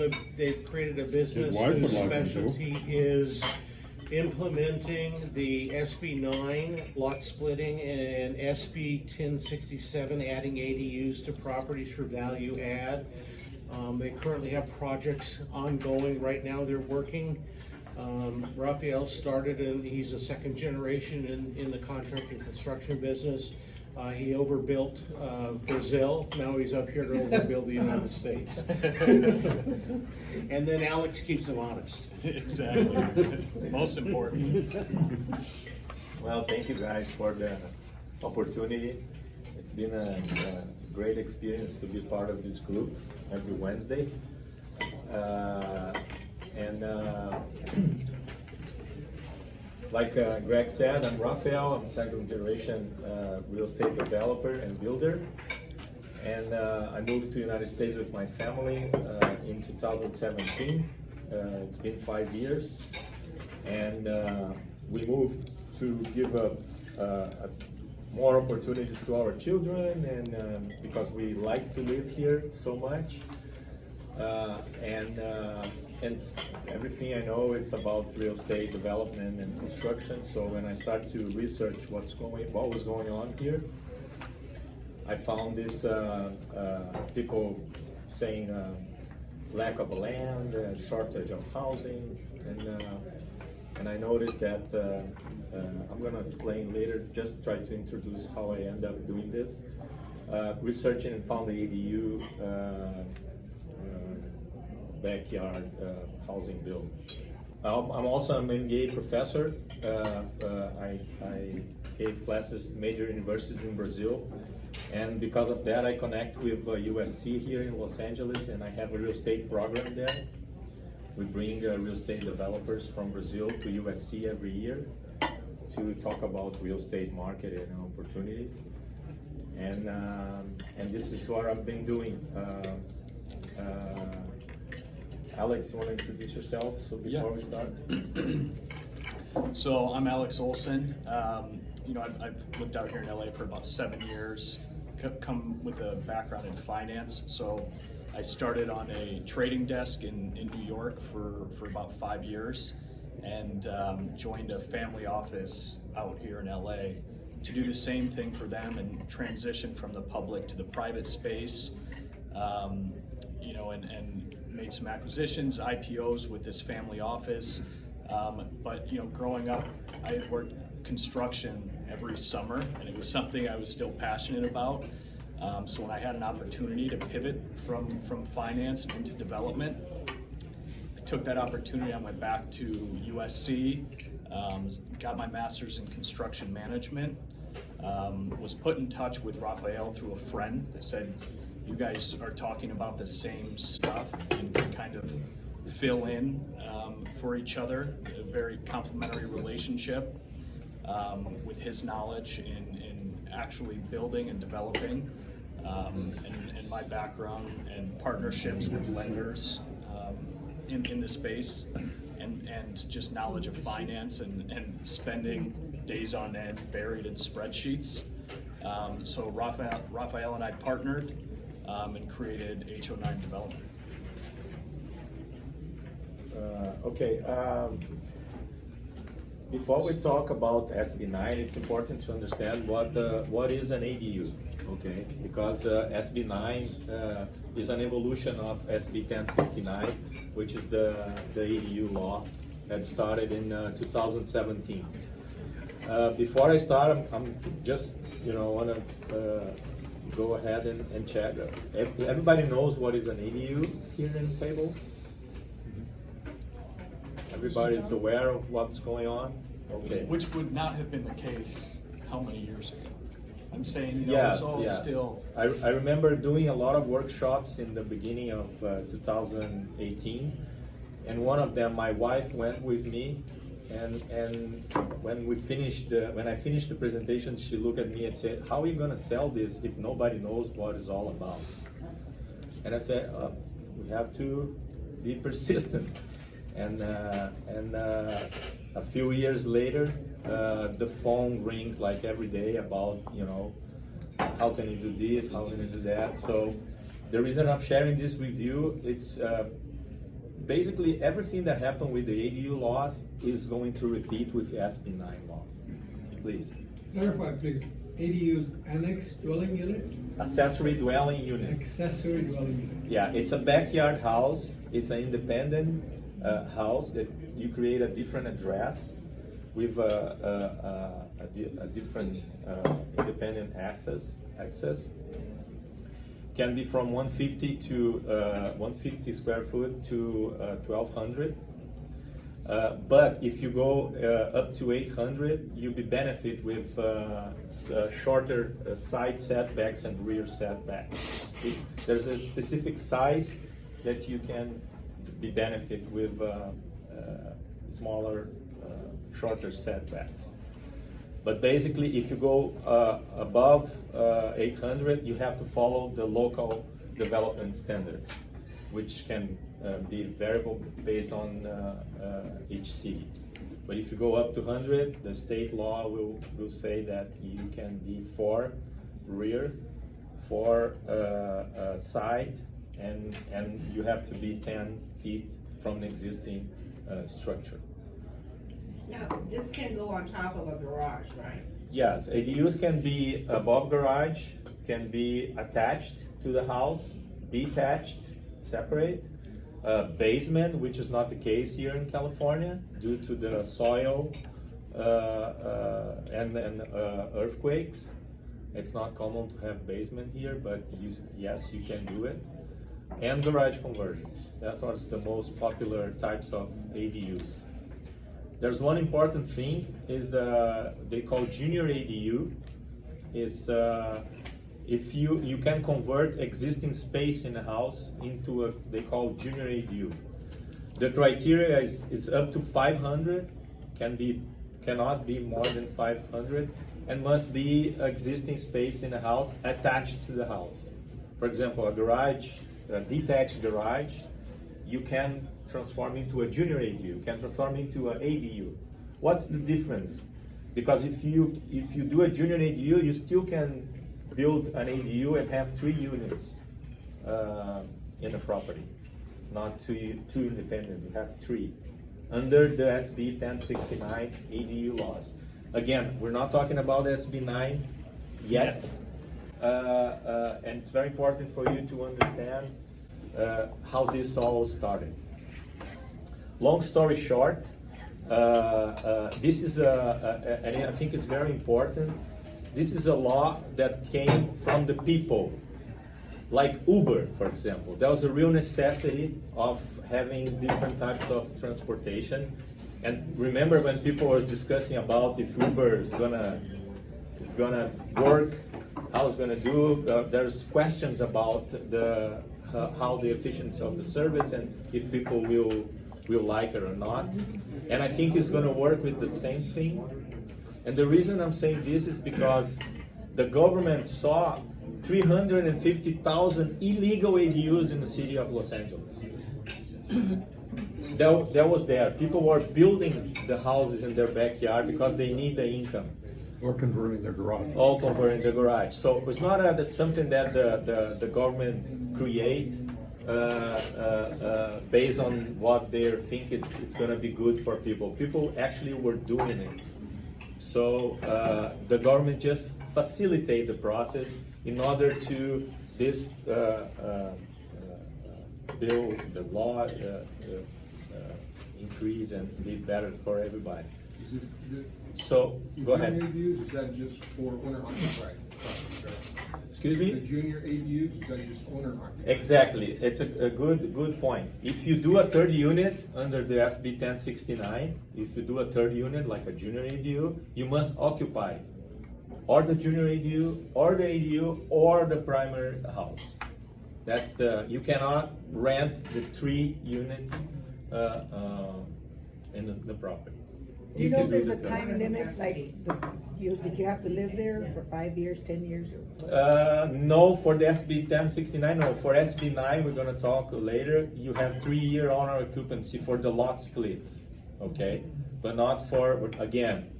They've created a business wife whose would like to do. specialty is implementing the SB9 lot splitting and SB 1067 adding ADUs to properties for value add. They currently have projects ongoing right now. They're working. Rafael started, and he's a second generation in the contract and construction business. He overbuilt Brazil. Now he's up here to overbuild the United States. And then Alex keeps him honest. Exactly. Most important. Well, thank you guys for the opportunity. It's been a great experience to be part of this group every Wednesday. Like Greg said, I'm Rafael. I'm second generation real estate developer and builder. And I moved to the United States with my family in 2017. It's been 5 years. And we moved to give more opportunities to our children, and because we like to live here so much. And everything I know, it's about real estate development and construction. So when I started to research what was going on here, I found this people saying lack of land, shortage of housing, and I noticed that I'm gonna explain later. Just try to introduce how I end up doing this. Researching and found the ADU. Backyard housing bill. I'm also an MBA professor. I gave classes at major universities in Brazil, and because of that I connect with USC here in Los Angeles, and I have a real estate program there. We bring real estate developers from Brazil to USC every year to talk about real estate market and opportunities, and this is what I've been doing. Alex, you want to introduce yourself before we start? So I'm Alex Olsen. I've lived out here in LA for about 7 years, come with a background in finance. So I started on a trading desk in New York for about 5 years, and joined a family office out here in LA to do the same thing for them and transition from the public to the private space. And made some acquisitions, IPOs with this family office. But growing up, I had worked construction every summer, and it was something I was still passionate about. So when I had an opportunity to pivot from finance into development, I took that opportunity. I went back to USC, got my master's in construction management, was put in touch with Rafael through a friend that said, you guys are talking about the same stuff and can kind of fill in for each other. A very complementary relationship with his knowledge in actually building and developing, and my background and partnerships with lenders in the space, and just knowledge of finance and spending days on end buried in spreadsheets. So Rafael and I partnered and created HO9 Development. Okay. Before we talk about SB9, it's important to understand what is an ADU. Okay, because SB9 is an evolution of SB 1069, which is the ADU law that started in 2017. Before I start, I'm just wanna go ahead and check. Everybody knows what is an ADU here in the table? Everybody's aware of what's going on? Okay. Which would not have been the case how many years ago? I'm saying, Yes, it's all yes. still... I remember doing a lot of workshops in the beginning of 2018, and one of them, my wife went with me, and when I finished the presentation, she looked at me and said, "How are you going to sell this if nobody knows what it's all about?" And I said, "We have to be persistent." And a few years later, the phone rings like every day about how can you do this, how can you do that. So the reason I'm sharing this with you, it's basically everything that happened with the ADU laws is going to repeat with SB 9 law. Please. Clarify, please. ADU's annex dwelling unit? Accessory dwelling unit. Accessory dwelling unit. Yeah, it's a backyard house. It's an independent house that you create a different address with a different independent access. Can be from 150 to 150 square foot to 1200. But if you go up to 800, you'll be benefit with shorter side setbacks and rear setbacks. There's a specific size that you can be benefit with smaller, shorter setbacks. But basically, if you go above 800, you have to follow the local development standards, which can be variable based on each city. But if you go up to 100, the state law will say that you can be 4 rear, 4 side, and you have to be 10 feet from the existing structure. Now, this can go on top of a garage, right? Yes, ADUs can be above garage, can be attached to the house, detached, separate. Basement, which is not the case here in California due to the soil and earthquakes. It's not common to have basement here, but yes, you can do it. And garage conversions. That was the most popular types of ADUs. There's one important thing is they call junior ADU. Is if you can convert existing space in a house into a, they call junior ADU. The criteria is up to 500, cannot be more than 500, and must be existing space in a house attached to the house. For example, a garage, a detached garage, you can transform into a junior ADU, can transform into an ADU. What's the difference? Because if you do a junior ADU, you still can build an ADU and have 3 units in a property, not two independent. You have 3 under the SB 1069 ADU laws. Again, we're not talking about SB 9 yet, and it's very important for you to understand how this all started. Long story short, this is and I think it's very important. This is a law that came from the people, like Uber, for example. There was a real necessity of having different types of transportation. And remember when people were discussing about if Uber is gonna work, how it's gonna do. There's questions about how the efficiency of the service and if people will like it or not. And I think it's gonna work with the same thing. And the reason I'm saying this is because the government saw 350,000 illegal ADUs in the city of Los Angeles. That was there. People were building the houses in their backyard because they need the income. Or converting their garage. All converting the garage. So it's not that's something that the government create based on what they think it's going to be good for people. People actually were doing it. So the government just facilitate the process in order to this bill, the law increase and be better for everybody. So go ahead. Junior ADUs, is that just for owner occupied? Excuse The me? junior ADUs, is that just owner occupied? Exactly. It's a good point. If you do a third unit under the SB 1069, if you do a third unit like a junior ADU, you must occupy or the junior ADU or the ADU or the primary house. That's you cannot rent the 3 units in the property. Do you If know do there's the a third. time limit, like, did you have to live there for 5 years, 10 years? Or what? No, for the SB 1069, no. For SB 9, we're gonna talk later. You have 3-year owner occupancy for the lot split, okay? But not for, again,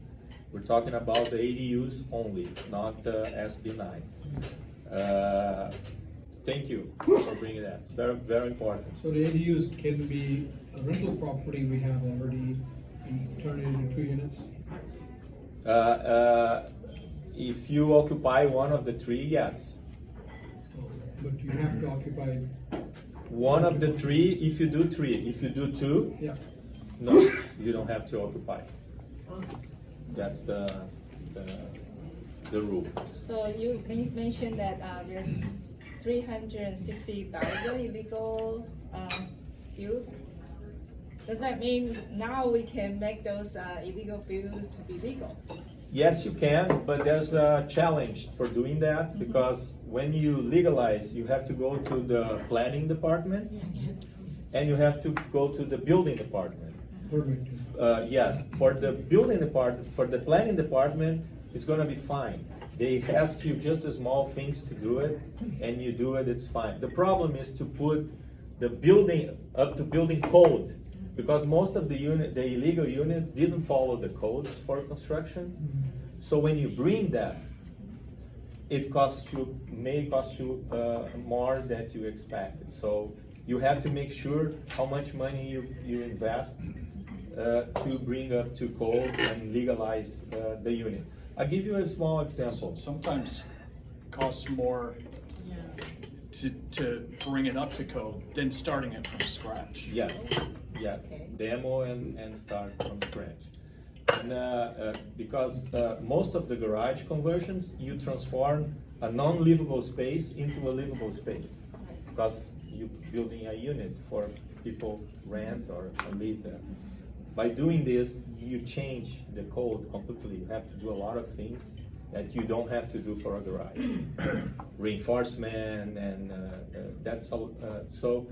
we're talking about the ADUs only, not the SB 9. thank you for bringing that. It's very, very important. So the ADUs can be a rental property we have already and turn it into 2 units? If you occupy one of the three, yes. But you have to occupy, One of the three, if you do three. If you do two, yeah. no, you don't have to occupy. That's the rule. So you mentioned that there's 360,000 illegal build. Does that mean now we can make those illegal build to be legal? Yes, you can, but there's a challenge for doing that because when you legalize, you have to go to the planning department and you have to go to the building department. Perfect. Yes, for the building department, for the planning department, it's gonna be fine. They ask you just the small things to do it, and you do it, it's fine. The problem is to put the building up to building code, because most of the illegal units didn't follow the codes for construction. So when you bring that, it may cost you more than you expected. So you have to make sure how much money you invest to bring up to code and legalize the unit. I'll give you a small example. Sometimes costs more to bring it up to code than starting it from scratch. Yes, demo and start from scratch. And because most of the garage conversions, you transform a non-livable space into a livable space, because you're building a unit for people rent or live there. By doing this, you change the code completely. You have to do a lot of things that you don't have to do for a garage. Reinforcement and that's all. So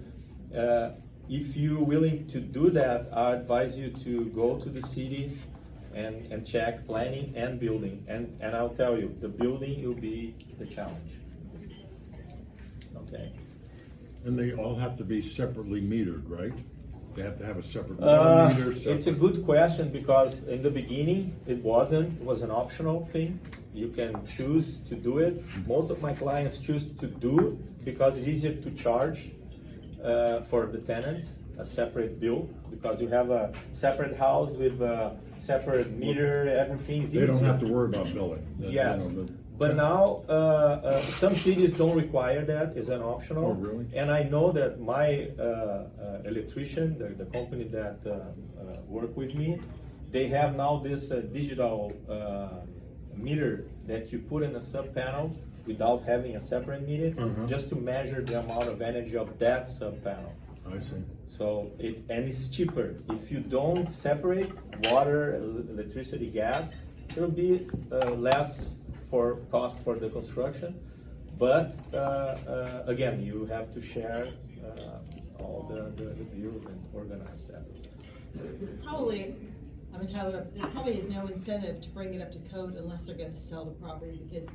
if you're willing to do that, I advise you to go to the city and check planning and building. And I'll tell you, the building will be the challenge. Okay. And they all have to be separately metered, right? They have to have a separate water meter. It's a good question because in the beginning it was an optional thing. You can choose to do it. Most of my clients choose to do because it's easier to charge for the tenants a separate bill, because you have a separate house with a separate meter. Everything is easier. They don't have to worry about billing. Yes. But now, some cities don't require that, it's an optional. Oh, really? And I know that my electrician, the company that work with me, they have now this digital meter that you put in a sub panel without having a separate meter, just to measure the amount of energy of that sub panel. I see. So it's cheaper. If you don't separate water, electricity, gas, it'll be less for cost for the construction, but again, you have to share all the views and organize that. Probably, I'm gonna tell you, there probably is no incentive to bring it up to code unless they're gonna sell the property, because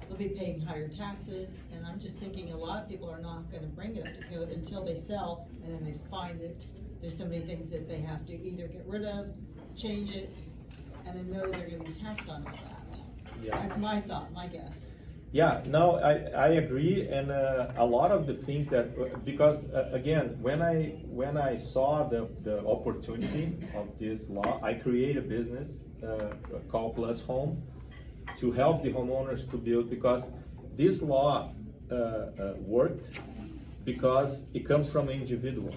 they'll be paying higher taxes, and I'm just thinking a lot of people are not gonna bring it up to code until they sell, and then they find that there's so many things that they have to either get rid of, change it, and then know they're gonna be taxed on that. Yeah. That's my thought, my guess. Yeah, no, I agree, and a lot of the things that, because again, when I saw the opportunity of this law, I created a business called Plus Home to help the homeowners to build, because this law worked because it comes from an individual.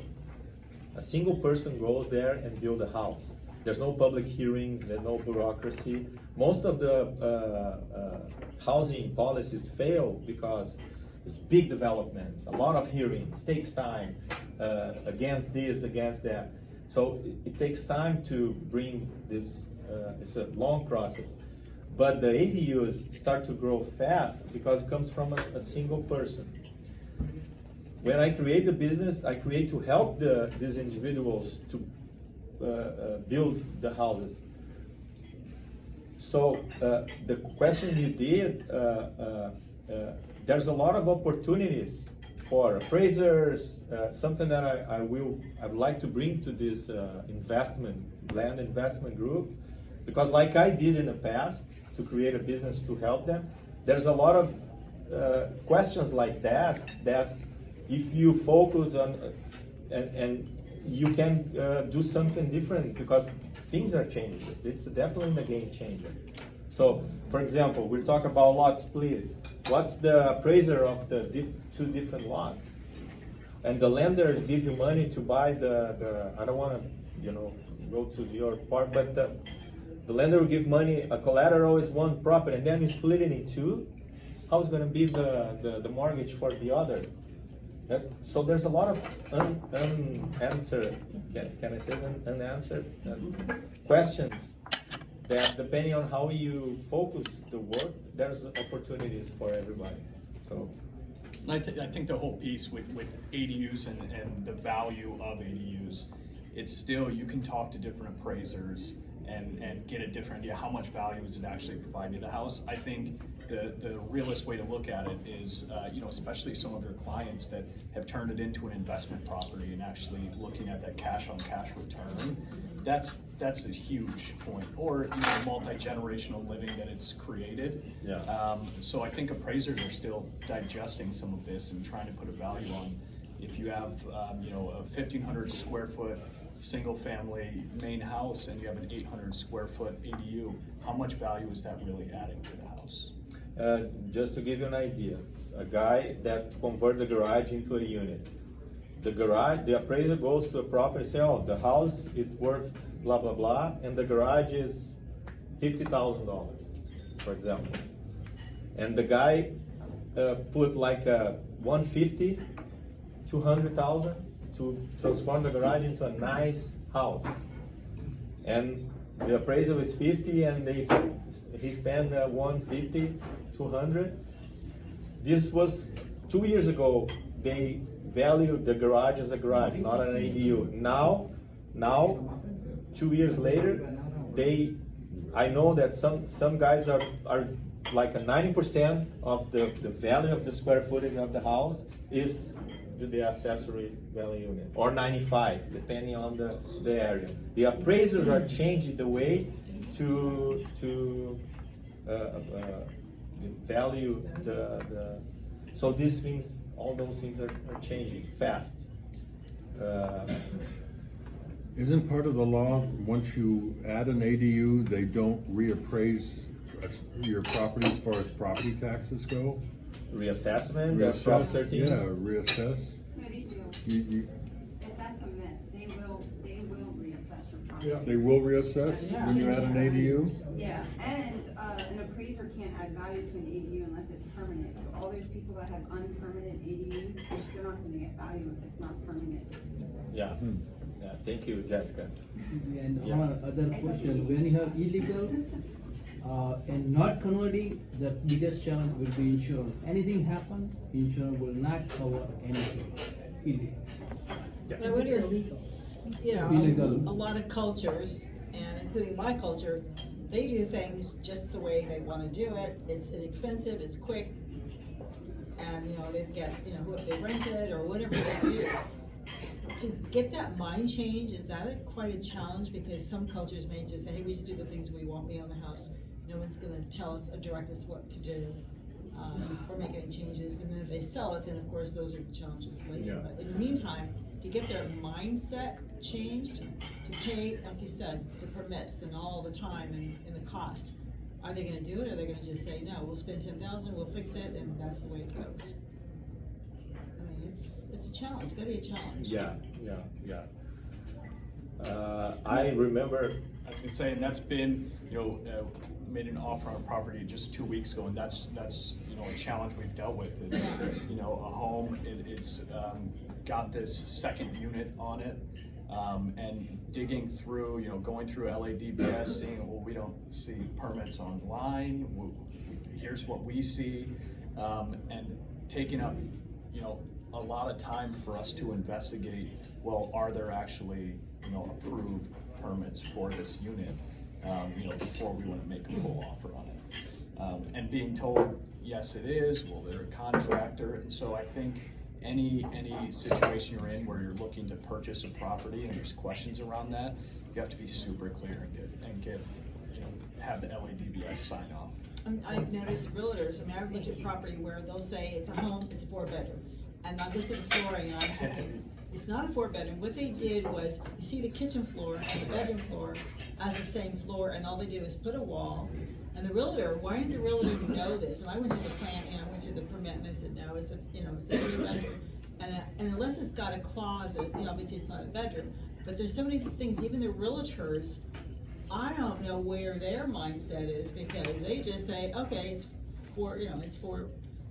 A single person goes there and build a house. There's no public hearings, there's no bureaucracy. Most of the housing policies fail because it's big developments, a lot of hearings, takes time, against this, against that. So it takes time to bring this, it's a long process. But the ADUs start to grow fast because it comes from a single person. When I create the business, I create to help these individuals to build the houses. So the question you did, there's a lot of opportunities for appraisers, something that I would like to bring to this land investment group, because like I did in the past to create a business to help them, there's a lot of questions like that if you focus on and you can do something different because things are changing. It's definitely a game changer. So, for example, we're talking about lot split. What's the appraiser of the two different lots? And the lenders give you money to buy the I don't want to, go to your part, but the lender will give money, a collateral is one property, and then you split it in two. How's going to be the mortgage for the other? So there's a lot of unanswered, can I say unanswered questions that depending on how you focus the work, there's opportunities for everybody. So. And I think the whole piece with ADUs and the value of ADUs, it's still, you can talk to different appraisers and get a different idea how much value is it actually providing to the house. I think the realist way to look at it is, especially some of your clients that have turned it into an investment property and actually looking at that cash on cash return, that's a huge point. Or multi-generational living that it's created. Yeah. So I think appraisers are still digesting some of this and trying to put a value on. If you have a 1,500 square foot single family main house and you have an 800 square foot ADU, how much value is that really adding to the house? Just to give you an idea, a guy that converted the garage into a unit. The appraiser goes to a property and says, oh, the house is worth blah, blah, blah, and the garage is $50,000, for example. And the guy put like a 150, 200,000 to transform the garage into a nice house. And the appraisal is 50 and he spent 150, 200. This was 2 years ago. They valued the garage as a garage, not an ADU. Now, 2 years later, I know that some guys are like a 90% of the value of the square footage of the house is the accessory value unit, or 95, depending on the area. The appraisers are changing the way to value so these things, all those things are changing fast. Isn't part of the law, once you add an ADU, they don't reappraise your property as far as property taxes go? Reassessment, Prop 13? Yeah, reassess. No, they do. You, If that's a myth, they will reassess your property. Yeah. they will reassess when you add an ADU? Yeah, and an appraiser can't add value to an ADU unless it's permanent. So all those people that have unpermanent ADUs, they're not gonna get value if it's not permanent. Yeah. Yeah. Thank you, Jessica. And Yeah. one other question, when you have illegal and not converting, the biggest challenge will be insurance. Anything happen, insurance will not cover anything illegal. I wonder, Illegal. a lot of cultures, and including my culture, they do things just the way they wanna do it. It's inexpensive, it's quick, and, they get, if they rent it or whatever they do. To get that mind change, is that quite a challenge? Because some cultures may just say, hey, we just do the things we want, we own the house. No one's gonna tell us or direct us what to do, or make any changes. And then if they sell it, then of course those are the challenges later. Yeah. But in the meantime, to get their mindset changed, to pay, like you said, the permits and all the time and the cost, are they gonna do it, or are they gonna just say, no, we'll spend 10,000, we'll fix it, and that's the way it goes? I mean, it's a challenge, it's gotta be a challenge. Yeah. I remember. I was gonna say, and that's been, made an offer on a property just 2 weeks ago, and that's a challenge we've dealt with is, a home, it's got this second unit on it, and digging through, going through LADBS, seeing, well, we don't see permits online, here's what we see, and taking up, a lot of time for us to investigate, well, are there actually, approved permits for this unit, before we want to make a full offer on it. And being told, yes, it is, well, they're a contractor, and so I think any situation you're in where you're looking to purchase a property and there's questions around that, you have to be super clear and get have the LADBS sign off. I've noticed realtors, I mean, I've looked at property where they'll say it's a home, it's a 4-bedroom. And I've looked at the flooring and I'm thinking, it's not a 4-bedroom. What they did was, you see the kitchen floor and the bedroom floor as the same floor, and all they did was put a wall. And the realtor, why didn't the realtor know this? And I went to the plan, I went to the permit and I said, no, it's a 3-bedroom. And unless it's got a closet, obviously it's not a bedroom. But there's so many things, even the realtors, I don't know where their mindset is, because they just say, okay, it's for,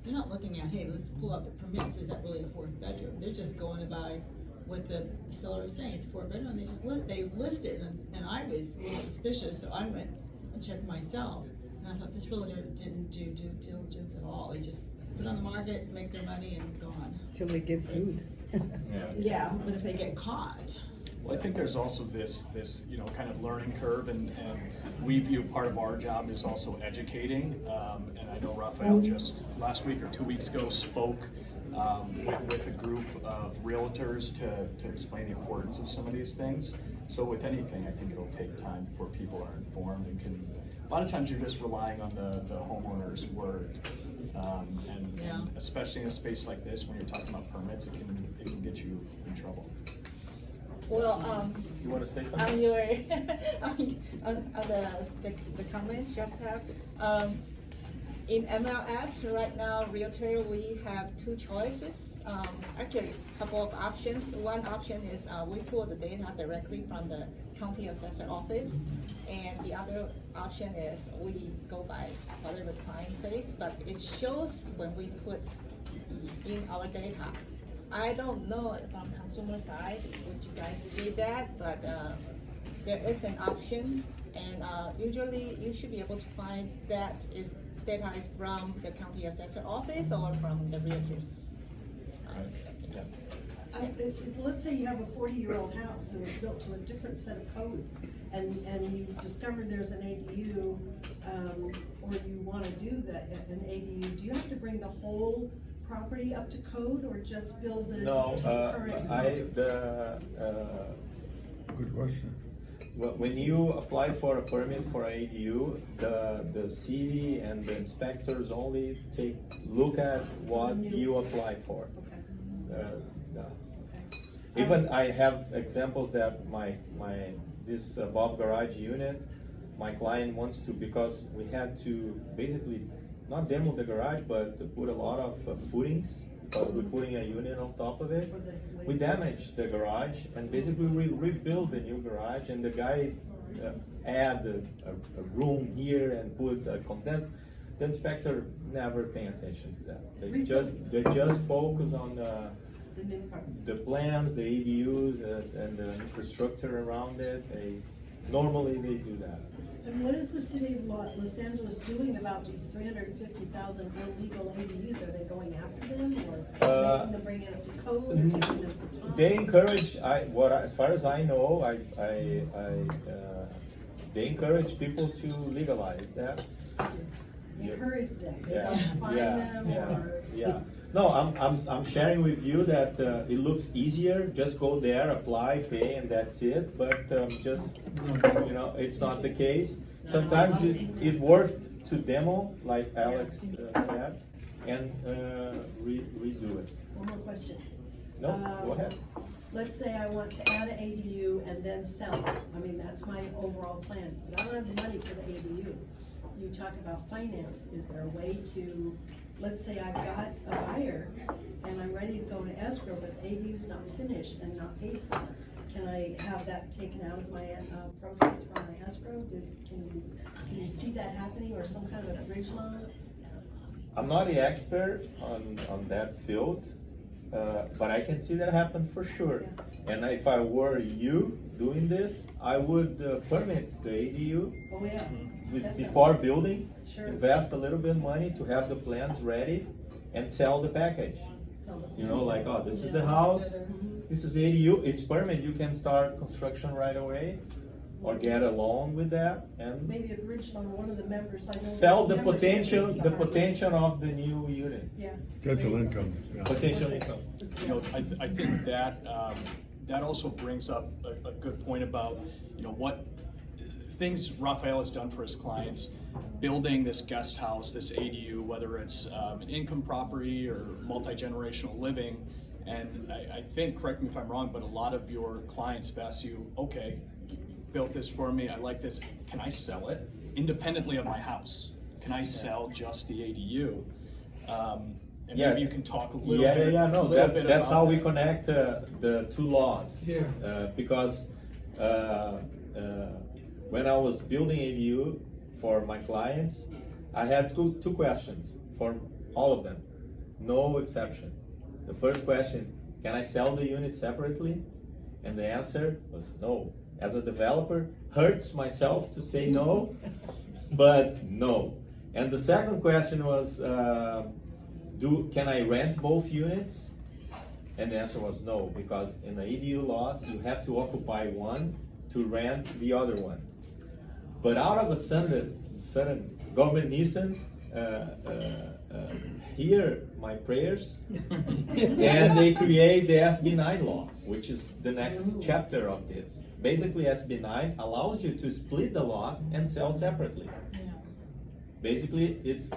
they're not looking at, hey, let's pull up the permits, is that really a 4th bedroom? They're just going by what the seller is saying, it's a 4-bedroom, and they list it, and I was a little suspicious, so I went and checked myself, and I thought, this realtor didn't do due diligence at all. They just put it on the market, make their money, and gone. Till they get sued. Yeah, but if they get caught. Well, I think there's also this kind of learning curve, and we view part of our job is also educating. And I know Rafael just last week or 2 weeks ago spoke with a group of realtors to explain the importance of some of these things. So with anything, I think it'll take time before people are informed and can. A lot of times you're just relying on the homeowner's word, and especially in a space like this, when you're talking about permits, it can get you in trouble. Well, You want to say something? on your, on the comment just have, in MLS right now, realtor, we have 2 choices. Actually, a couple of options. One option is we pull the data directly from the county assessor office, and the other option is we go by whatever the client says, but it shows when we put in our data. I don't know from consumer side, would you guys see that, but there is an option, and usually you should be able to find that data is from the county assessor office or from the realtors. Let's say you have a 40-year-old house and it's built to a different set of code, and you discover there's an ADU, or you want to do an ADU, do you have to bring the whole property up to code, or just build the current? Good question. When you apply for a permit for an ADU, the city and the inspectors only look at what you apply for. Even I have examples that this above garage unit, my client wants to, because we had to basically not demo the garage, but to put a lot of footings, because we're putting a unit on top of it. We damaged the garage, and basically we rebuilt the new garage, and the guy add a room here and put a condenser. The inspector never pay attention to that. They just focus on the plans, the ADUs, and the infrastructure around it. Normally they do that. And what is the city of Los Angeles doing about these 350,000 illegal ADUs? Are they going after them, or making them bring it up to code, or giving them some time? They encourage. As far as I know, they encourage people to legalize that. Encourage them. They Yeah. don't fine them, or Yeah. No, I'm sharing with you that it looks easier. Just go there, apply, pay, and that's it. But it's not the case. Sometimes it worked to demo, like Alex said, and redo it. One more question. No, go ahead. Let's say I want to add an ADU and then sell it. I mean, that's my overall plan, but I don't have the money for the ADU. You talk about finance. Is there a way to, let's say I've got a buyer and I'm ready to go to escrow, but the ADU's not finished and not paid for. Can I have that taken out of my proceeds from my escrow? Can you see that happening, or some kind of a bridge loan? I'm not the expert on that field, but I can see that happen for sure. Yeah. And if I were you doing this, I would permit the ADU Oh, yeah. before building. Sure. Invest a little bit of money to have the plans ready and sell the package. This is the house, this is ADU, it's permit, you can start construction right away, or get a loan with that, and Maybe a bridge loan, one of the members, I know. sell the members potential have potential of the new unit, Yeah. Potential income, yeah. potential income. I think that that also brings up a good point about things Rafael has done for his clients, building this guest house, this ADU, whether it's an income property or multi-generational living. And I think, correct me if I'm wrong, but a lot of your clients have asked you, okay, you built this for me, I like this, can I sell it independently of my house? Can I sell just the ADU? And Yeah. maybe you can talk a little Yeah, bit. yeah, no, little that's bit that's about how we that. connect the two laws. Yeah. Because when I was building ADU for my clients, I had two questions for all of them, no exception. The first question, can I sell the unit separately? And the answer was no. As a developer, hurts myself to say no, but no. And the second question was, can I rent both units? And the answer was no, because in the ADU laws, you have to occupy one to rent the other one. But out of a sudden government listen, hear my prayers, and they create the SB9 law, which is the next chapter of this. Basically, SB9 allows you to split the lot and sell separately. Yeah. Basically, it's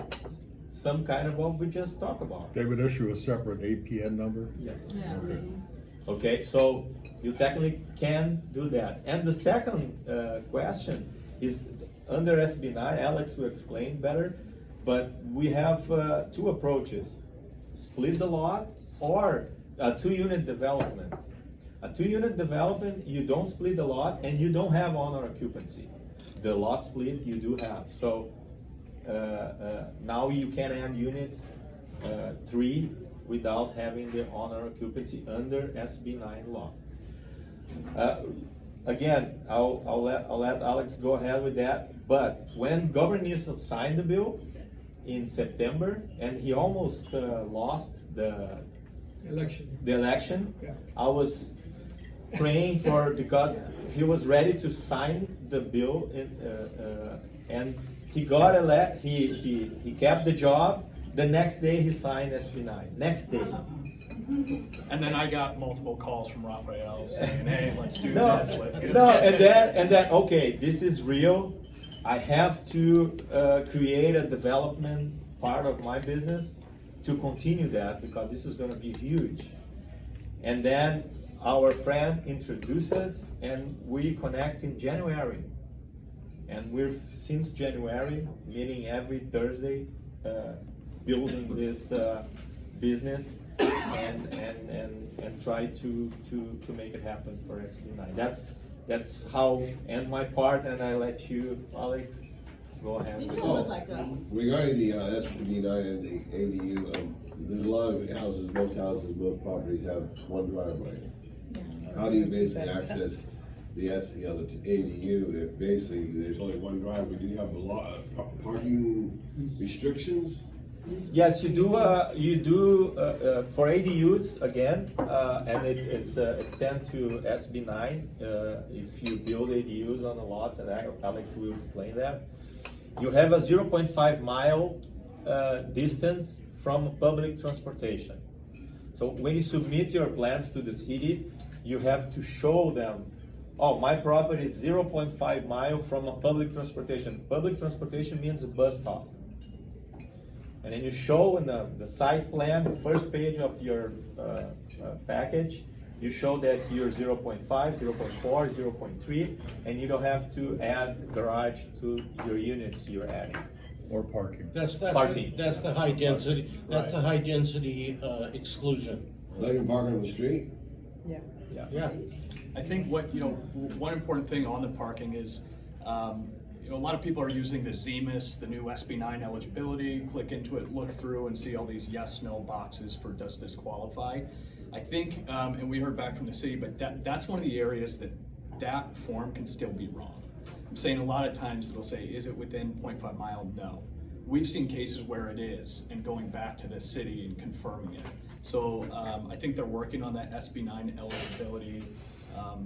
some kind of what we just talked about. They would issue a separate APN number? Yes. Yeah. Okay. Okay, so you technically can do that. And the second question is under SB9, Alex will explain better, but we have two approaches. Split the lot or a 2-unit development. A 2-unit development, you don't split the lot and you don't have owner occupancy. The lot split you do have. So now you can add units 3 without having the owner occupancy under SB9 law. Again, I'll let Alex go ahead with that. But when Governor Newsom signed the bill in September, and he almost lost the election, Yeah. I was praying because he was ready to sign the bill, and he got elected. He kept the job. The next day he signed SB9. Next day. And then I got multiple calls from Rafael saying, hey, let's do No, this, let's get no, it. and then okay, this is real. I have to create a development part of my business to continue that because this is going to be huge. And then our friend introduces and we connect in January. And we're since January meeting every Thursday, building this business and try to make it happen for SB9. That's how, and my part, and I let you, Alex, go ahead. These with are almost like Regarding the SB9 and the ADU, there's a lot of houses, most properties have one driveway. How do you basically access the ADU if basically there's only one driveway? Do you have a lot of parking restrictions? Yes, you do. For ADUs again, and it is extend to SB9. If you build ADUs on the lots, and Alex will explain that, you have a 0.5 mile distance from public transportation. So when you submit your plans to the city, you have to show them, oh, my property is 0.5 mile from a public transportation. Public transportation means a bus stop. And then you show in the site plan, the first page of your package, you show that you're 0.5, 0.4, 0.3, and you don't have to add garage to your units you're adding. Or parking. That's Parking. the high density, that's the high density exclusion. Let them park on the street? Yeah. Yeah. I think one important thing on the parking is, a lot of people are using the ZMIS, the new SB9 eligibility, click into it, look through and see all these yes, no boxes for does this qualify. I think, and we heard back from the city, but that's one of the areas that form can still be wrong. I'm saying a lot of times it'll say, is it within 0.5 mile? No. We've seen cases where it is, and going back to the city and confirming it. So I think they're working on that SB9 eligibility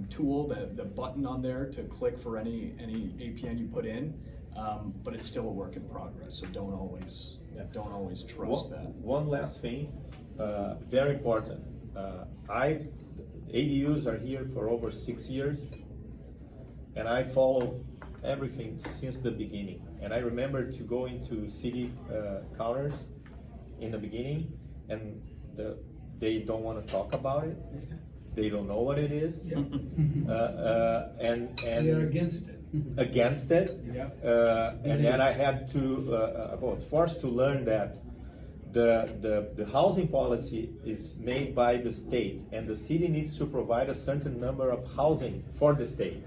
tool, the button on there to click for any APN you put in, but it's still a work in progress. So don't always trust that. One last thing, very important. ADUs are here for over 6 years, and I follow everything since the beginning. And I remember to go into city counters in the beginning, and they don't want to talk about it. They don't know what it is. And They are against it. Against it. Yeah. And then I had to, I was forced to learn that the housing policy is made by the state, and the city needs to provide a certain number of housing for the state.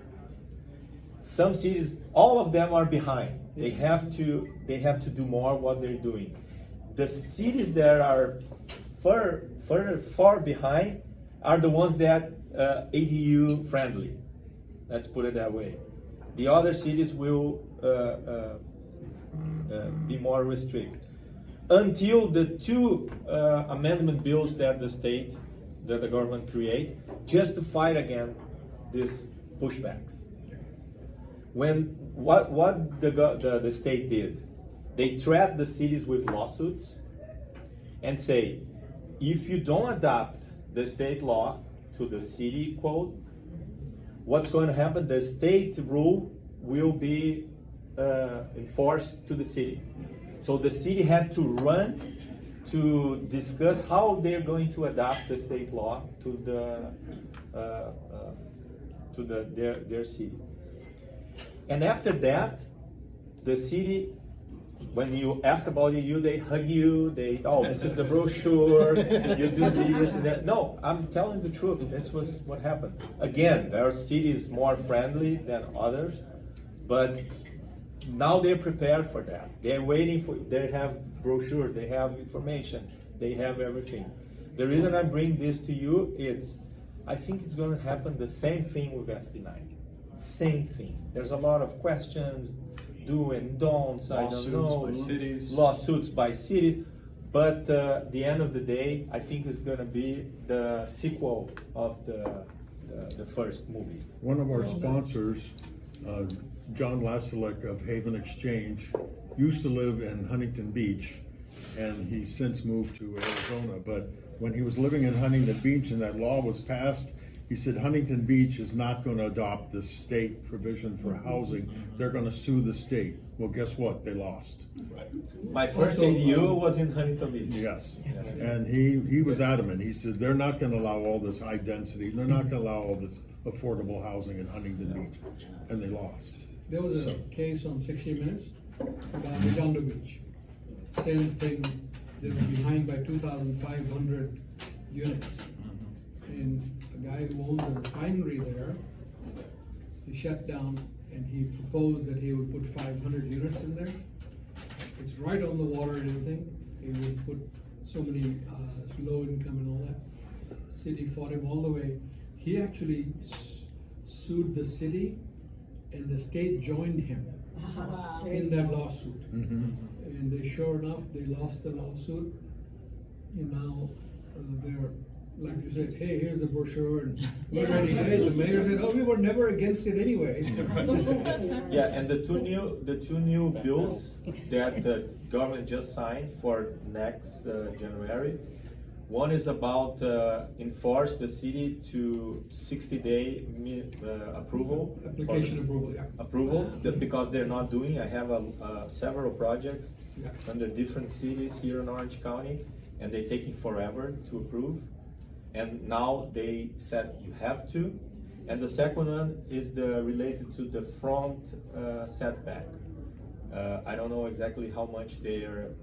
Some cities, all of them are behind. They have to do more what they're doing. The cities that are far behind are the ones that ADU friendly. Let's put it that way. The other cities will be more restricted. Until the two amendment bills that the government create, just to fight against these pushbacks. When what the state did, they threatened the cities with lawsuits and say, if you don't adopt the state law to the city code, what's going to happen? The state rule will be enforced to the city. So the city had to run to discuss how they're going to adapt the state law to their city. And after that, the city, when you ask about you, they hug you. This is the brochure. You do this and that. No, I'm telling the truth. This was what happened. Again, there are cities more friendly than others, but now they're prepared for that. They're waiting for. They have brochure. They have information. They have everything. The reason I bring this to you is, I think it's going to happen the same thing with SB9. Same thing. There's a lot of questions, do and don'ts. I don't know. Lawsuits by cities. Lawsuits by cities. But the end of the day, I think it's going to be the sequel of the first movie. One of our sponsors, John Lasilek of Haven Exchange, used to live in Huntington Beach, and he's since moved to Arizona. But when he was living in Huntington Beach and that law was passed, he said Huntington Beach is not going to adopt the state provision for housing. They're going to sue the state. Well, guess what? They lost. My first ADU was in Huntington Beach. Yes, and he was adamant. He said they're not going to allow all this high density. They're not going to allow all this affordable housing in Huntington Beach, and they lost. There was a case on 60 Minutes about Redondo Beach. Same thing, they were behind by 2,500 units. And a guy who owns a refinery there, he shut down and he proposed that he would put 500 units in there. It's right on the water and everything. He would put so many low income and all that. City fought him all the way. He actually sued the city, and the state joined him in that lawsuit. And they, sure enough, they lost the lawsuit. And now they're, like you said, hey, here's the brochure, and we're ready. Hey, the mayor said, oh, we were never against it anyway. Yeah, and the two new bills that the government just signed for next January. One is about enforce the city to 60-day approval. Application approval, yeah. Approval, because they're not doing. I have several projects Yeah. under different cities here in Orange County, and they're taking forever to approve. And now they said you have to. And the second one is related to the front setback. I don't know exactly how much they are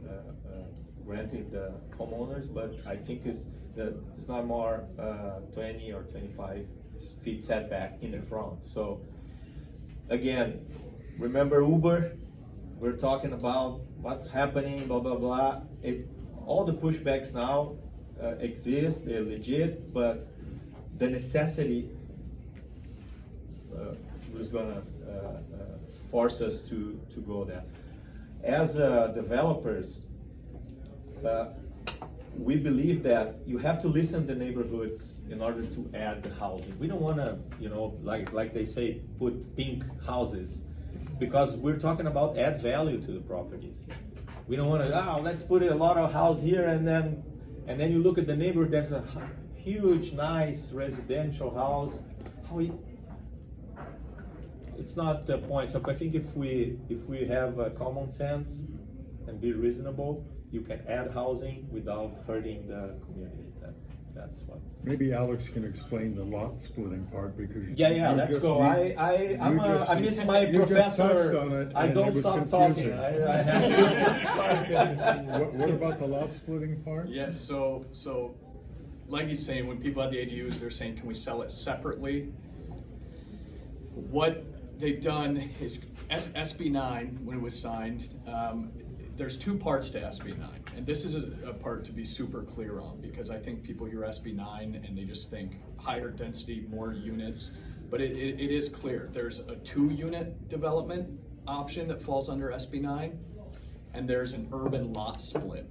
granted the homeowners, but I think it's not more 20 or 25 feet setback in the front. So again, remember Uber? We're talking about what's happening, blah, blah, blah. All the pushbacks now exist, they're legit, but the necessity was gonna force us to go there. As developers, we believe that you have to listen to the neighborhoods in order to add the housing. We don't want to, like they say, put pink houses, because we're talking about add value to the properties. We don't want to, let's put a lot of house here, and then you look at the neighborhood, there's a huge, nice residential house. it's not the point. So I think if we have common sense and be reasonable, you can add housing without hurting the community. That's what. Maybe Alex can explain the lot splitting part because. Yeah, you let's just go. need- I miss my you just professor. touched on it, I and don't it was stop talking. confusing. I have to. What about the lot splitting part? Yeah, so like he's saying, when people have the ADUs, they're saying, can we sell it separately? What they've done is SB 9, when it was signed, there's two parts to SB 9. And this is a part to be super clear on, because I think people hear SB 9 and they just think higher density, more units. But it is clear. There's a 2-unit development option that falls under SB 9, and there's an urban lot split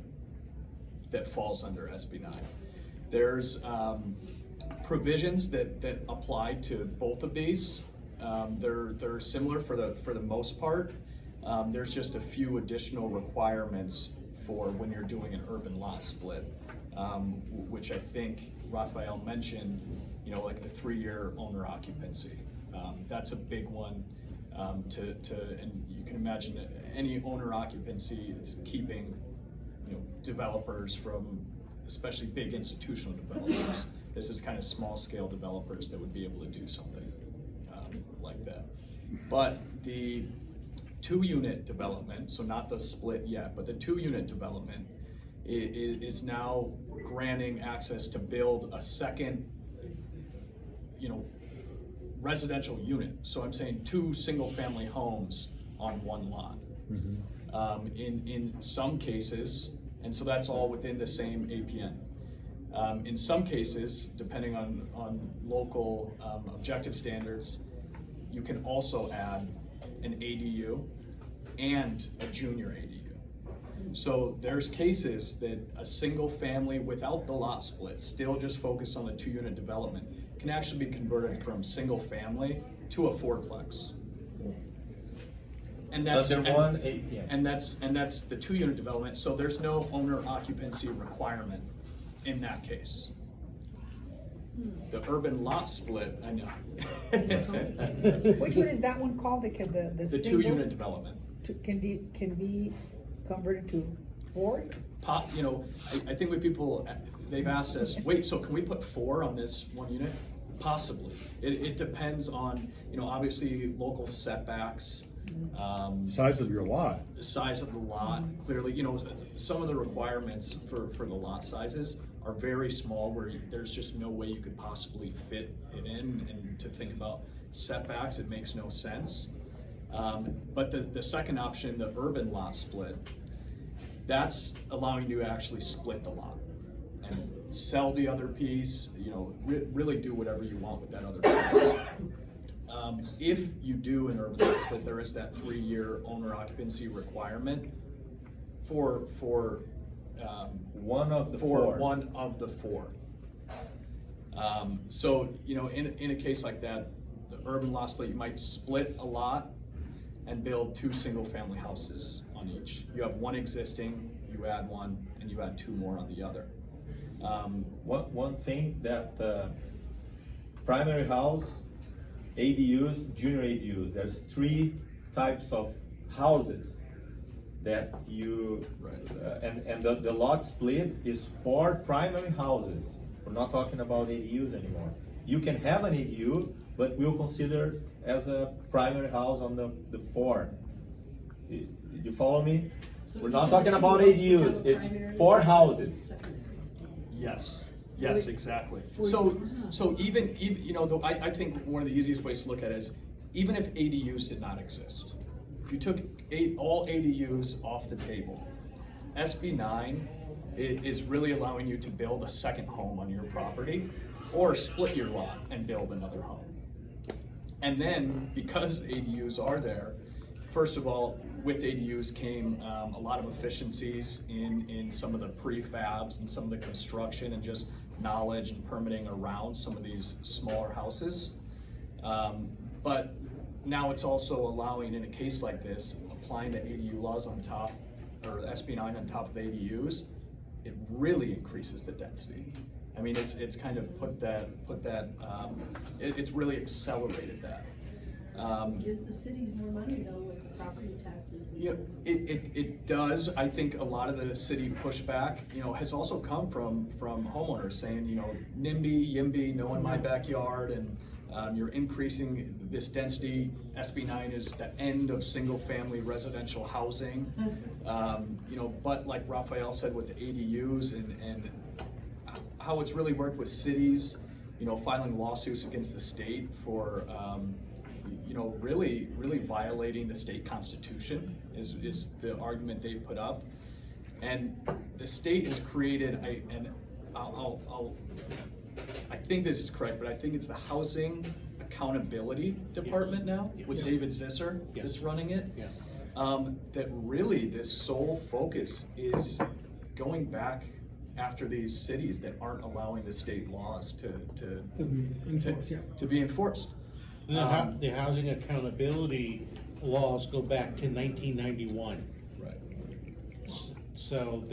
that falls under SB 9. There's provisions that apply to both of these. They're similar for the most part. There's just a few additional requirements for when you're doing an urban lot split, which I think Rafael mentioned, like the 3-year owner occupancy. That's a big one and you can imagine that any owner occupancy is keeping developers from, especially big institutional developers. This is kind of small scale developers that would be able to do something like that. But the 2-unit development, so not the split yet, but the 2-unit development is now granting access to build a second, residential unit. So I'm saying 2 single-family homes on 1 lot. In some cases, and so that's all within the same APN. In some cases, depending on local objective standards, you can also add an ADU and a junior ADU. So there's cases that a single family without the lot split, still just focused on the 2-unit development, can actually be converted from single family to a 4-plex. And that's Under one APN. And that's the 2-unit development. So there's no owner occupancy requirement in that case. The urban lot split, I know. Which one is that one called? The The single 2-unit development. Can be converted to 4? I think when people, they've asked us, wait, so can we put 4 on this 1 unit? Possibly. It depends on, obviously local setbacks. Size of your lot. The size of the lot, clearly, some of the requirements for the lot sizes are very small, where there's just no way you could possibly fit it in, and to think about setbacks, it makes no sense. But the second option, the urban lot split, that's allowing you to actually split the lot and sell the other piece, really do whatever you want with that other piece. If you do an urban lot split, there is that 3-year owner occupancy requirement for one of the four. So in a case like that, the urban lot split, you might split a lot and build 2 single-family houses on each. You have 1 existing, you add 1, and you add 2 more on the other. One thing that primary house, ADUs, junior ADUs, there's 3 types of houses that you, and the lot split is for primary houses. We're not talking about ADUs anymore. You can have an ADU, but we'll consider as a primary house on the 4. Did you follow me? So We're each not of the talking 2 about homes ADUs, become it's primary 4 and houses. Yes, exactly. So even I think one of the easiest ways to look at it is, even if ADUs did not exist, if you took all ADUs off the table, SB 9 is really allowing you to build a second home on your property, or split your lot and build another home. And then, because ADUs are there, first of all, with ADUs came a lot of efficiencies in some of the prefabs and some of the construction and just knowledge and permitting around some of these smaller houses. But now it's also allowing, in a case like this, applying the ADU laws on top, or SB 9 on top of ADUs, it really increases the density. I mean, it's kind of put that it's really accelerated that. Gives the cities more money though with the property taxes. Yeah, it does. I think a lot of the city pushback, has also come from homeowners saying, NIMBY, YIMBY, no in my backyard, and you're increasing this density. SB9 is the end of single-family residential housing. But like Rafael said with the ADUs and how it's really worked with cities, filing lawsuits against the state for, really violating the state constitution is the argument they've put up. And the state has created I think this is correct, but I think it's the Housing Accountability Department now with David Zisser that's running it. Yeah. That really this sole focus is going back after these cities that aren't allowing the state laws to be enforced. The housing accountability laws go back to 1991. Right. So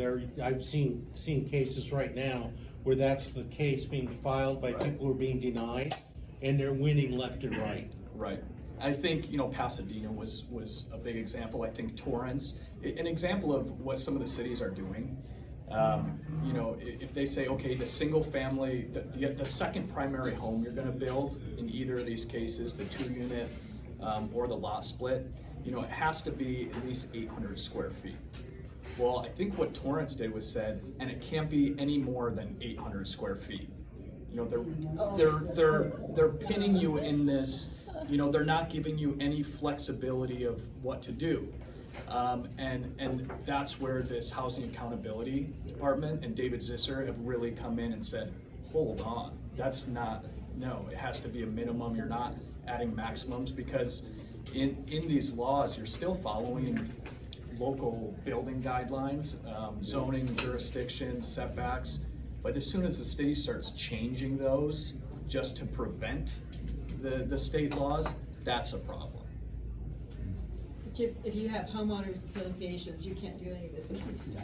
I've seen cases right now where that's the case being filed by people who are being denied, and they're winning left and right. Right. I think, Pasadena was a big example. I think Torrance, an example of what some of the cities are doing. If they say, okay, the single family, the second primary home you're gonna build in either of these cases, the 2-unit or the lot split, it has to be at least 800 square feet. Well, I think what Torrance did was said, and it can't be any more than 800 square feet. They're pinning you in this, they're not giving you any flexibility of what to do. And that's where this Housing Accountability Department and David Zisser have really come in and said, hold on, it has to be a minimum. You're not adding maximums, because in these laws, you're still following local building guidelines, zoning, jurisdictions, setbacks. But as soon as the city starts changing those just to prevent the state laws, that's a problem. If you have homeowners associations, you can't do any of this other stuff.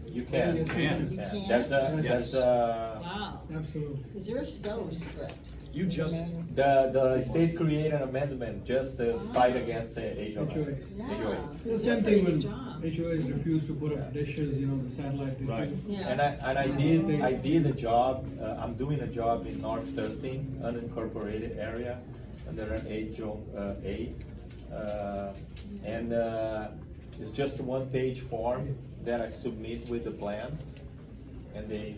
You can. You can? There's a Wow. Absolutely. Because they're so strict. the state created an amendment just to fight against the HOAs. It's the same thing when HOAs refuse to put up dishes, the satellite dishes. Right. Yeah. And I did a job. I'm doing a job in North Tustin, unincorporated area, under an HOA. It's just a one-page form that I submit with the plans, and they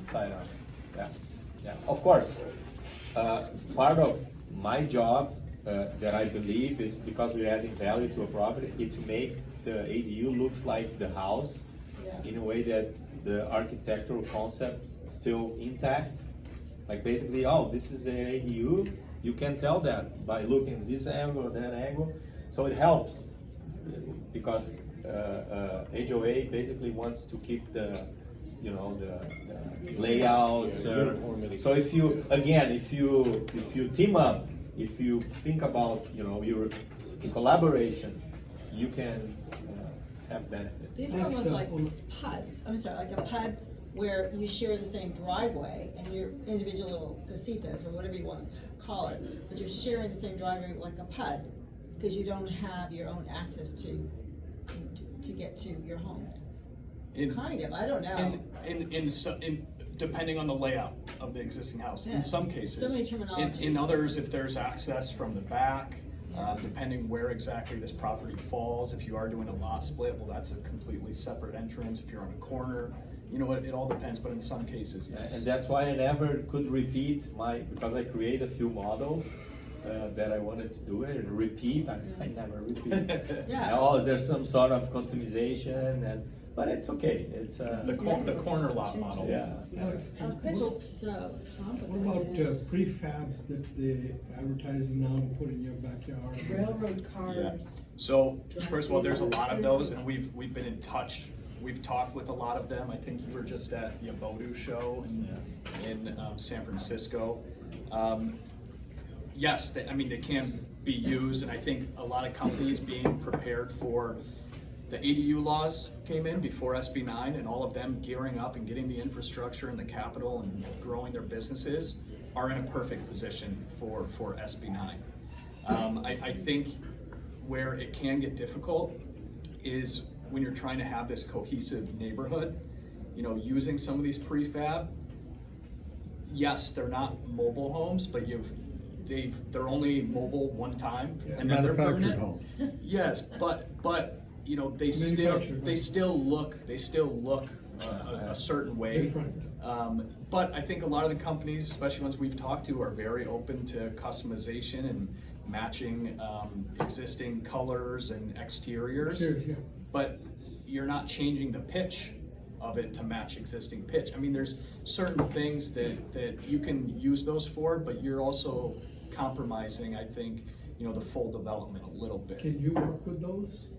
sign on. Yeah. Of course, part of my job that I believe is, because we're adding value to a property, is to make the ADU looks like the house in a way that the architectural concept is still intact. Like basically, this is an ADU. You can tell that by looking this angle or that angle. So it helps, because HOA basically wants to keep the layout. So if you team up, if you think about your collaboration, you can have benefit. These are almost like PUDs. I'm sorry, like a PUD where you share the same driveway and your individual little casitas or whatever you want to call it, but you're sharing the same driveway like a PUD, because you don't have your own access to get to your home. I don't know. In depending on the layout of the existing house, in some cases. So many terminologies. In others, if there's access from the back, depending where exactly this property falls. If you are doing a lot split, well, that's a completely separate entrance. If you're on a corner, it all depends. But in some cases, yes. And that's why I never could repeat because I create a few models that I wanted to do it and repeat. I never repeat. There's some sort of customization but it's okay. It's the corner lot model. Yeah. What about prefabs that the advertising now to put in your backyard? Railroad cars. So first of all, there's a lot of those, and we've been in touch. We've talked with a lot of them. I think you were just at the ADU show in San Francisco. Yes, they can be used, and I think a lot of companies being prepared for the ADU laws came in before SB9, and all of them gearing up and getting the infrastructure and the capital and growing their businesses are in a perfect position for SB9. I think where it can get difficult is when you're trying to have this cohesive neighborhood, you know, using some of these prefab. Yes, they're not mobile homes, but they're only mobile one time, and then they're Manufactured permanent. homes. Yes, but you know, they still look a certain way. Different. But I think a lot of the companies, especially ones we've talked to, are very open to customization and matching existing colors and exteriors. Yeah. But you're not changing the pitch of it to match existing pitch. I mean, there's certain things that you can use those for, but you're also compromising, I think, you know, the full development a little bit. Can you work with those?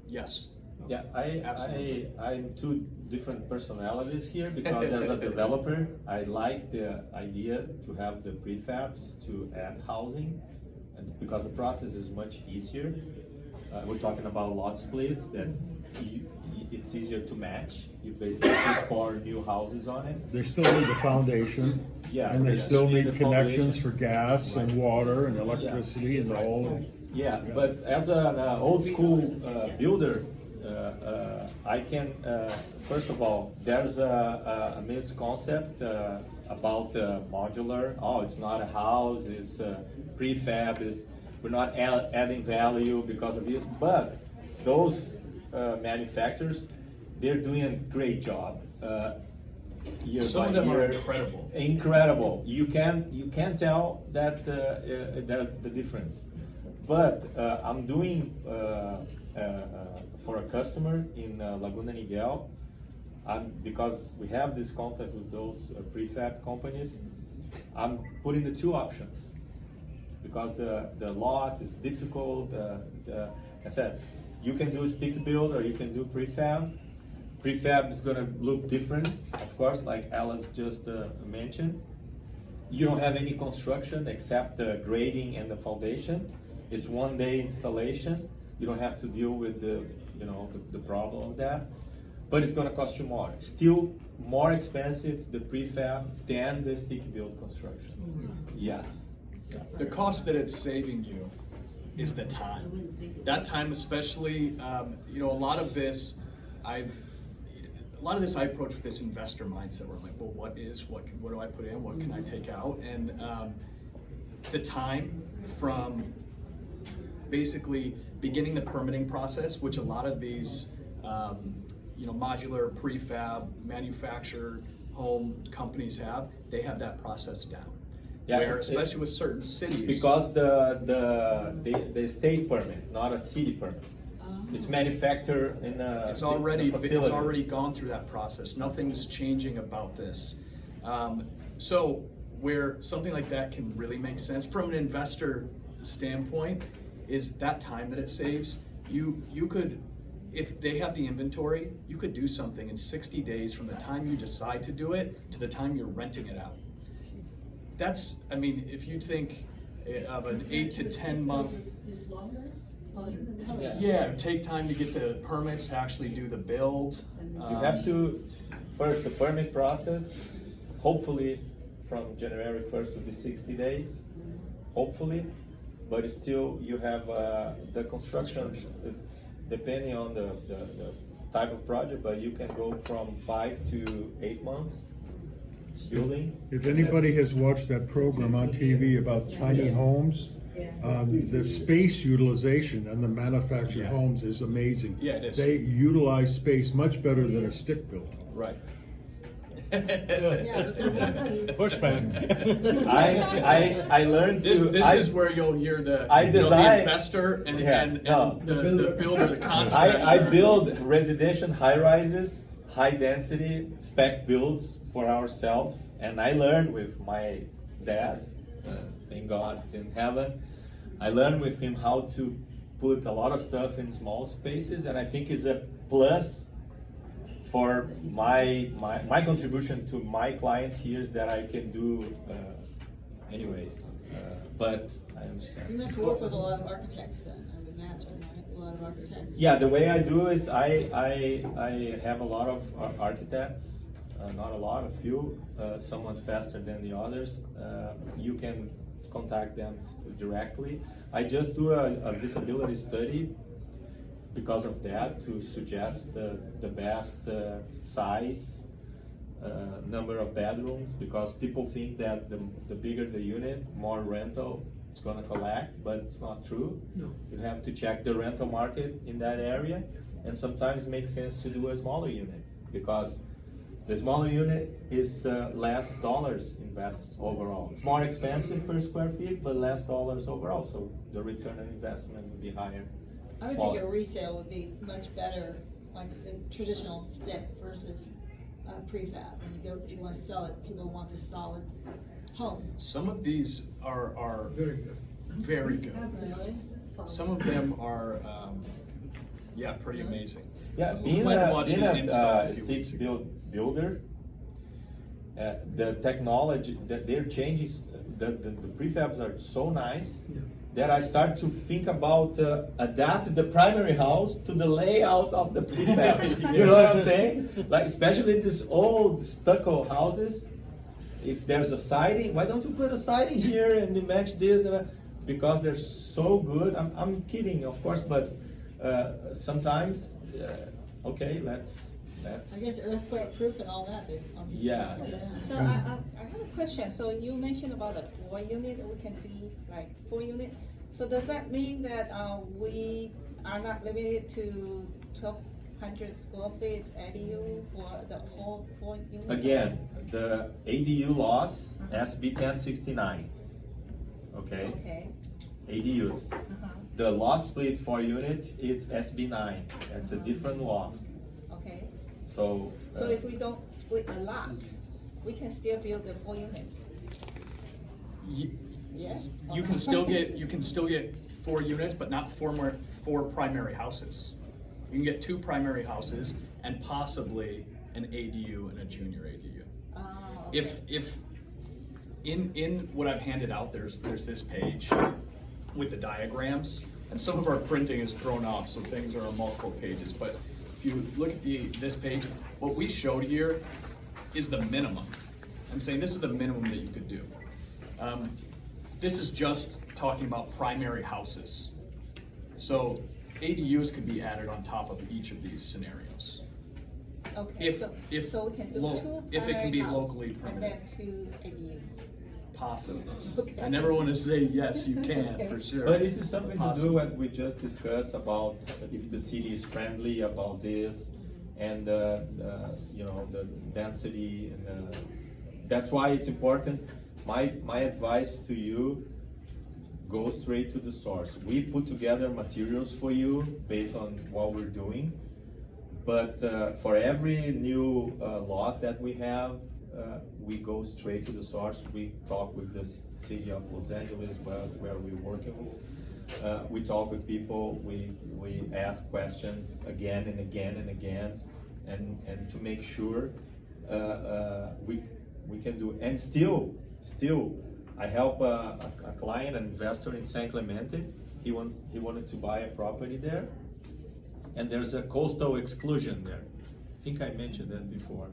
Yes. Yeah, Absolutely. I'm two different personalities here because as a developer, I like the idea to have the prefabs to add housing, and because the process is much easier. We're talking about lot splits that it's easier to match. You basically put 4 new houses on it. They still need the foundation. Yes, And they they still need need the connections foundation. for gas and water and electricity and the whole. Yeah, but as an old school builder, I can, first of all, there's a misconcept about modular. Oh, it's not a house, it's prefab, we're not adding value because of it. But those manufacturers, they're doing a great job. Some of them are incredible. Incredible. You can tell that the difference. But I'm doing for a customer in Laguna Niguel, because we have this contact with those prefab companies, I'm putting the 2 options because the lot is difficult. I said you can do stick build or you can do prefab. Prefab is going to look different, of course, like Alice just mentioned. You don't have any construction except the grading and the foundation. It's 1-day installation. You don't have to deal with the problem of that, but it's going to cost you more. Still more expensive the prefab than the stick build construction. Yes. The cost that it's saving you is the time. That time, especially, you know, a lot of this I approach with this investor mindset where I'm like, well, what do I put in? What can I take out? And the time from basically beginning the permitting process, which a lot of these, you know, modular prefab manufactured home companies they have that process down. Yeah, where especially with certain cities, it's because the state permit, not a city permit. It's manufactured in a it's already facility. gone through that process. Nothing's changing about this. So where something like that can really make sense from an investor standpoint is that time that it saves. You could, if they have the inventory, you could do something in 60 days from the time you decide to do it to the time you're renting it out. That's, I mean, if you think of an 8 to 10 month. Is longer? Yeah, take time to get the permits to actually do the build. You have to, first the permit process, hopefully from January 1st will be 60 days, hopefully, but still you have the construction, it's depending on the type of project, but you can go from 5 to 8 months building. If anybody has watched that program on TV about tiny homes, the space utilization on the manufactured homes is amazing. Yeah, it is. They utilize space much better than a stick built. Right. Pushback. I learned This to. is where you'll hear the, I you know, the design- investor and no. the builder, the contractor. I build residential high rises, high density spec builds for ourselves, and I learned with my dad, thank God in heaven. I learned with him how to put a lot of stuff in small spaces, and I think it's a plus for my contribution to my clients here is that I can do anyways. But I understand. You must work with a lot of architects then, I would imagine, right? A lot of architects. Yeah, the way I do is I have a lot of architects, not a lot, a few, somewhat faster than the others. You can contact them directly. I just do a visibility study because of that, to suggest the best size, number of bedrooms, because people think that the bigger the unit, more rental it's gonna collect, but it's not true. No. You have to check the rental market in that area, and sometimes it makes sense to do a smaller unit, because the smaller unit is less dollars invested overall. It's more expensive per square feet, but less dollars overall, so the return on investment would be higher. I would smaller. think a resale would be much better, like the traditional stick versus prefab. When you go, if you wanna sell it, people want the solid home. Some of these are Very good. very good. Really? Some of them are, yeah, pretty amazing. Yeah, We being went and a, watched being an install a a few stick weeks ago. builder, the technology that they're changing, the prefabs are so nice Yeah. that I start to think about adapt the primary house to the layout of the prefab. You know what I'm saying? Like especially these old stucco houses. If there's a siding, why don't you put a siding here and you match this? Because they're so good. I'm kidding, of course, but sometimes, okay, let's. I guess earthquake proof and all that, they obviously. Yeah. So I have a question. So you mentioned about a 4-unit, we can be like 4-unit. So does that mean that we are not limited to 1,200 square feet ADU for the whole 4 units? Again, the ADU laws, SB 1069. Okay? Okay. ADUs. The lot split for units, it's SB 9. That's a different law. Okay. So. So if we don't split the lot, we can still build the 4 units? Yes? You can still get 4 units, but not 4 primary houses. You can get 2 primary houses and possibly an ADU and a junior ADU. Okay. If in what I've handed out, there's this page with the diagrams, and some of our printing is thrown off, so things are on multiple pages. But if you look at this page, what we showed here is the minimum. I'm saying this is the minimum that you could do. This is just talking about primary houses. So ADUs could be added on top of each of these scenarios. Okay, If so we can do 2 if it can be primary house locally and then permitted. 2 ADU. Possibly. Okay. I never want to say yes, you can, Okay. for sure. But this is something to do Possible. what we just discussed about if the city is friendly about this, and you know, the density, and that's why it's important. My advice to you: go straight to the source. We put together materials for you based on what we're doing, but for every new lot that we have, we go straight to the source. We talk with the city of Los Angeles, where we're working with. We talk with people. We ask questions again and again and again, and to make sure we can do. And still, I help a client, an investor in San Clemente. He wanted to buy a property there, and there's a coastal exclusion there. I think I mentioned that before.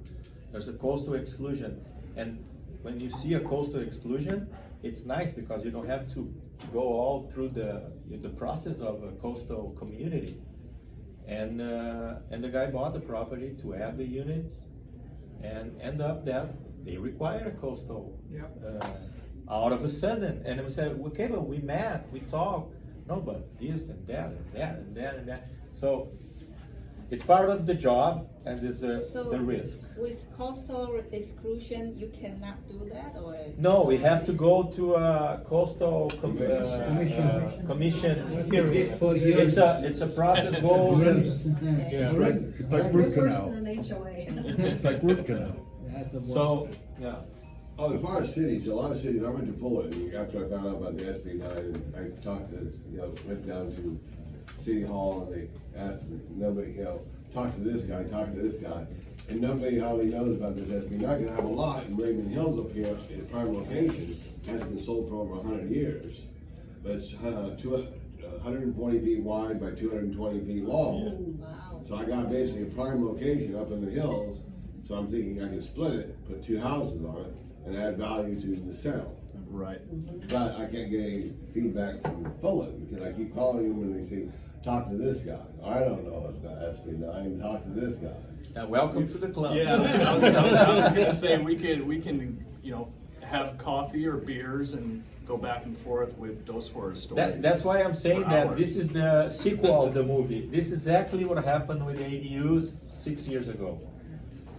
There's a coastal exclusion, and when you see a coastal exclusion, it's nice because you don't have to go all through the process of a coastal community. And the guy bought the property to add the units, and end up that they require a coastal. Out of a sudden, and we said, okay, but we met, we talked. No, but this and that and that and that and that. So it's part of the job, and there's the risk. With coastal exclusion, you cannot do that, or? No, we have to go to a coastal commission hearing. For years. It's a process. Go. Yes. It's like root Worse canal. than an HOA. It's like root canal. That's the worst. So yeah. Oh, as far as cities, a lot of cities, I went to Fulton after I found out about the SB 9, and I talked to, went down to City Hall, and they asked me, nobody, talk to this guy, and nobody hardly knows about this SB 9, because I have a lot in Raymond Hills up here, in prime location, has been sold for over 100 years, but it's 140 feet wide by 220 feet long. Wow. So I got basically a prime location up in the hills, so I'm thinking I can split it, put 2 houses on it, and add value to the sale. Right. But I can't get any feedback from Fulton, because I keep calling them and they say, talk to this guy. I don't know about SB9, talk to this guy. Welcome to the club. Yeah, I was gonna say, we can, you know, have coffee or beers and go back and forth with those horror stories. That's why I'm saying for that hours. this is the sequel of the movie. This is exactly what happened with ADUs 6 years ago.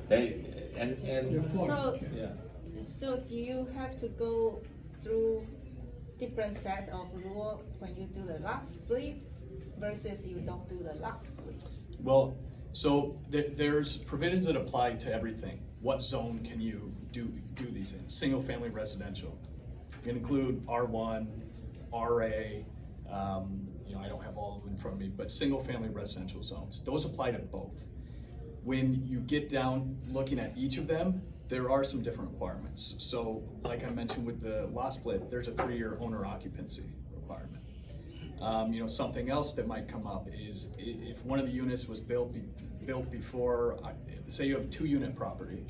And So, yeah. so do you have to go through different set of rule when you do the lot split versus you don't do the lot split? Well, so there's provisions that apply to everything. What zone can you do these in? Single family residential. You can include R1, RA, you know, I don't have all of them in front of me, but single family residential zones. Those apply to both. When you get down looking at each of them, there are some different requirements. So like I mentioned with the lot split, there's a 3-year owner occupancy requirement. You know, something else that might come up is if one of the units was built before, say you have a 2-unit property,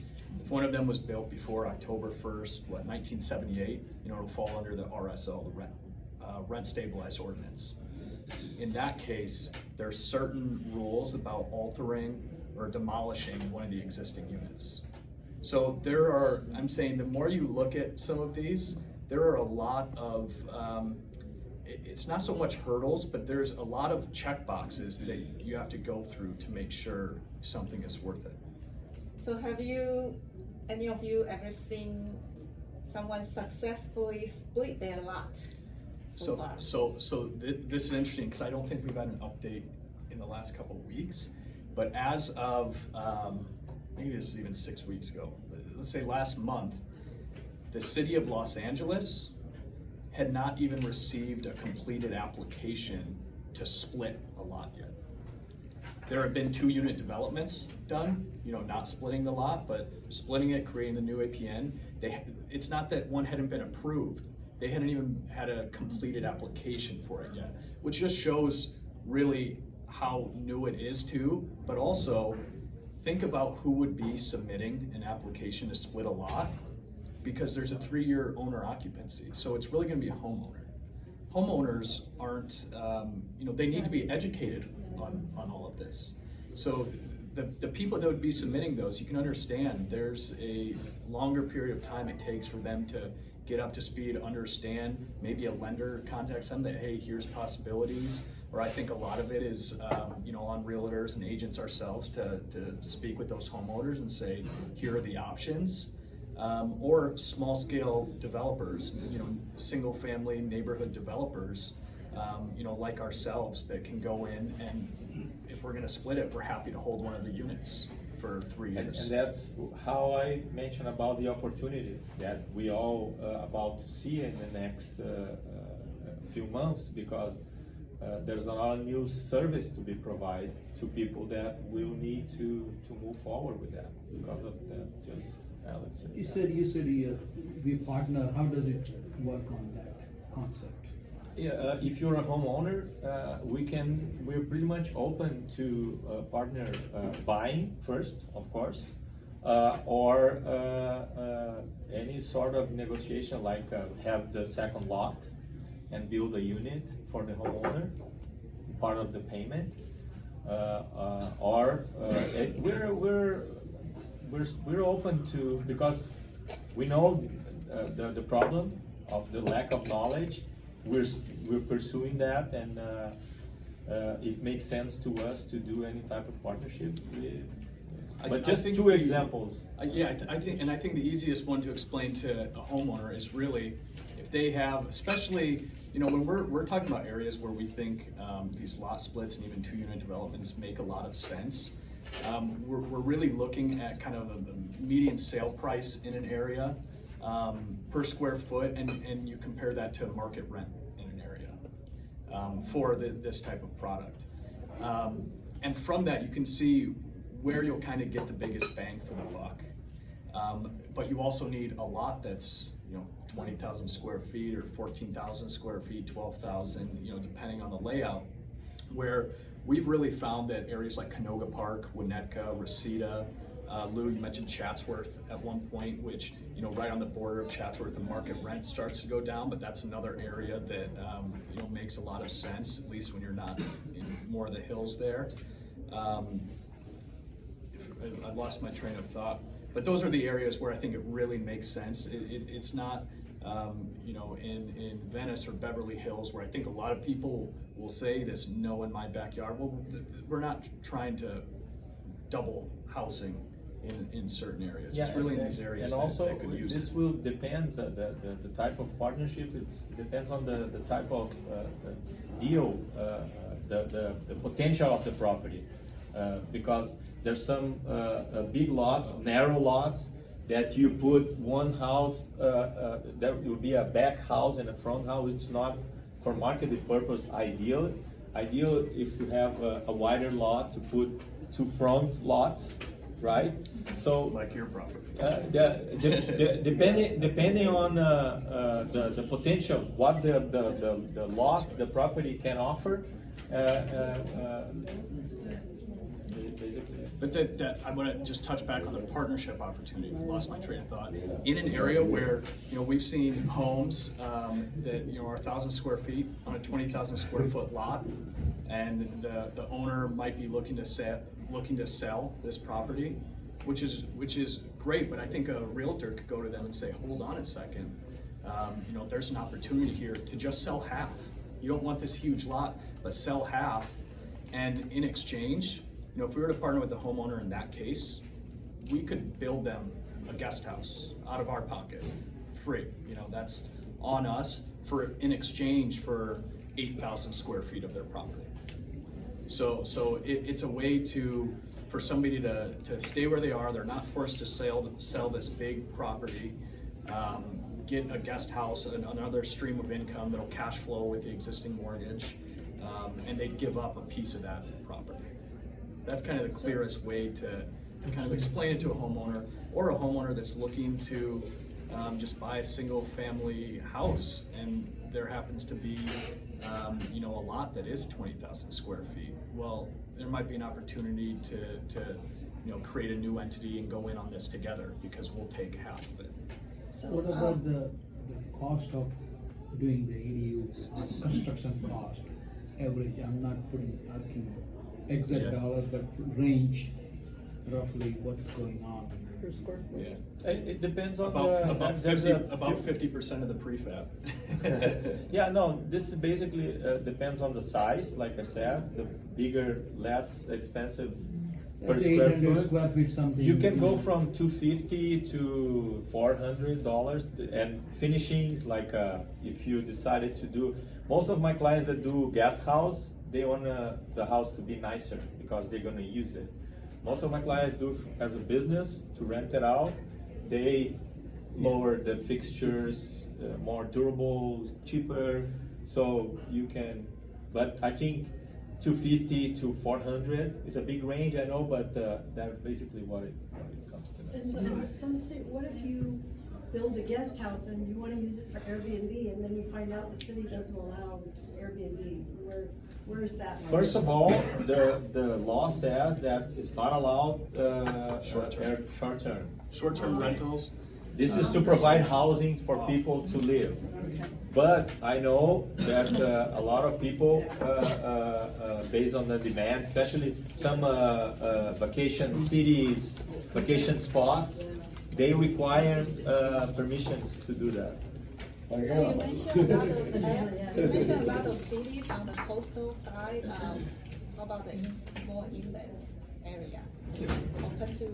if one of them was built before October 1st, 1978, you know, it'll fall under the RSO, the rent stabilized ordinance. In that case, there are certain rules about altering or demolishing one of the existing units. So there are, I'm saying the more you look at some of these, there are a lot of, it's not so much hurdles, but there's a lot of check boxes that you have to go through to make sure something is worth it. So have you, any of you ever seen someone successfully split their lot so far? This is interesting because I don't think we've had an update in the last couple of weeks, but as of, maybe this is even 6 weeks ago, let's say last month, the city of Los Angeles had not even received a completed application to split a lot yet. There have been 2-unit developments done, you know, not splitting the lot, but splitting it, creating the new APN. It's not that one hadn't been approved. They hadn't even had a completed application for it yet, which just shows really how new it is too, but also think about who would be submitting an application to split a lot, because there's a 3-year owner occupancy. So it's really gonna be a homeowner. Homeowners aren't, you know, they need to be educated on all of this. So the people that would be submitting those, you can understand there's a longer period of time it takes for them to get up to speed, understand, maybe a lender contacts them that, hey, here's possibilities. Or I think a lot of it is, you know, on realtors and agents ourselves to speak with those homeowners and say, here are the options. Or small scale developers, you know, single family neighborhood developers, you know, like ourselves that can go in and if we're gonna split it, we're happy to hold one of the units for 3 years. And that's how I mentioned about the opportunities that we all about to see in the next few months, because there's a lot of new service to be provided to people that will need to move forward with that because of that. Just Alex just You said we partner. How does it work on that concept? Yeah, if you're a homeowner, we're pretty much open to partner buying first, of course, or any sort of negotiation like have the second lot and build a unit for the homeowner, part of the payment, or we're open to, because we know the problem of the lack of knowledge. We're pursuing that, and it makes sense to us to do any type of partnership. But just 2 examples. Yeah, I think the easiest one to explain to a homeowner is really if they have, especially, you know, when we're talking about areas where we think these lot splits and even 2-unit developments make a lot of sense. We're really looking at kind of a median sale price in an area per square foot, and you compare that to market rent in an area for this type of product. And from that, you can see where you'll kind of get the biggest bang for the buck. But you also need a lot that's, you know, 20,000 square feet or 14,000 square feet, 12,000, you know, depending on the layout, where we've really found that areas like Canoga Park, Winnetka, Reseda, Lou, you mentioned Chatsworth at one point, which, you know, right on the border of Chatsworth, the market rent starts to go down, but that's another area that, you know, makes a lot of sense, at least when you're not in more of the hills there. I lost my train of thought, but those are the areas where I think it really makes sense. It's not, you know, in Venice or Beverly Hills, where I think a lot of people will say this, no in my backyard. Well, we're not trying to double housing in certain areas. It's really in these areas and also that could use this it. will depends the type of partnership. It depends on the type of deal, the potential of the property, because there's some big lots, narrow lots, that you put one house, there will be a back house and a front house. It's not for marketing purpose ideal. Ideal if you have a wider lot to put two front lots, right? So Like your property. depending on the potential, what the lot, the property can offer, basically. But that I want to just touch back on the partnership opportunity. I lost my train of thought. In an area where, you know, we've seen homes that, you know, are 1,000 square feet on a 20,000 square foot lot, and the owner might be looking to sell this property, which is great. But I think a realtor could go to them and say, hold on a second, you know, there's an opportunity here to just sell half. You don't want this huge lot, but sell half, and in exchange, you know, if we were to partner with the homeowner in that case, we could build them a guest house out of our pocket, free. You know, that's on us in exchange for 8,000 square feet of their property. So it's a way for somebody to stay where they are. They're not forced to sell this big property, get a guest house, another stream of income that'll cash flow with the existing mortgage, and they'd give up a piece of that property. That's kind of the clearest way to kind of explain it to a homeowner, or a homeowner that's looking to just buy a single family house, and there happens to be you know, a lot that is 20,000 square feet. Well, there might be an opportunity to you know, create a new entity and go in on this together, because we'll take half of it. So what about the cost of doing the ADU, construction cost, average? I'm not asking exact dollars, but range, roughly what's going on Per square foot? Yeah. It depends on About 50% of the prefab. Yeah, no, this is basically depends on the size. Like I said, the bigger, less expensive per That's square 800 foot. square feet something. You can go from $250 to $400, and finishings, like if you decided to do. Most of my clients that do guest house, they want the house to be nicer because they're gonna use it. Most of my clients do as a business to rent it out. They lower the fixtures, more durable, cheaper. So you can, but I think 250 to 400 is a big range, I know, but that's basically what it comes to. And some say, what if you build a guest house and you wanna use it for Airbnb, and then you find out the city doesn't allow Airbnb? Where is that? First of all, the law says that it's not allowed short-term. Short-term rentals. This is to provide housing for people to live. But I know that a lot of people, based on the demand, especially some vacation cities, vacation spots, they require permissions to do that. So you mentioned a lot of cities on the coastal side. How about the more inland area? Open to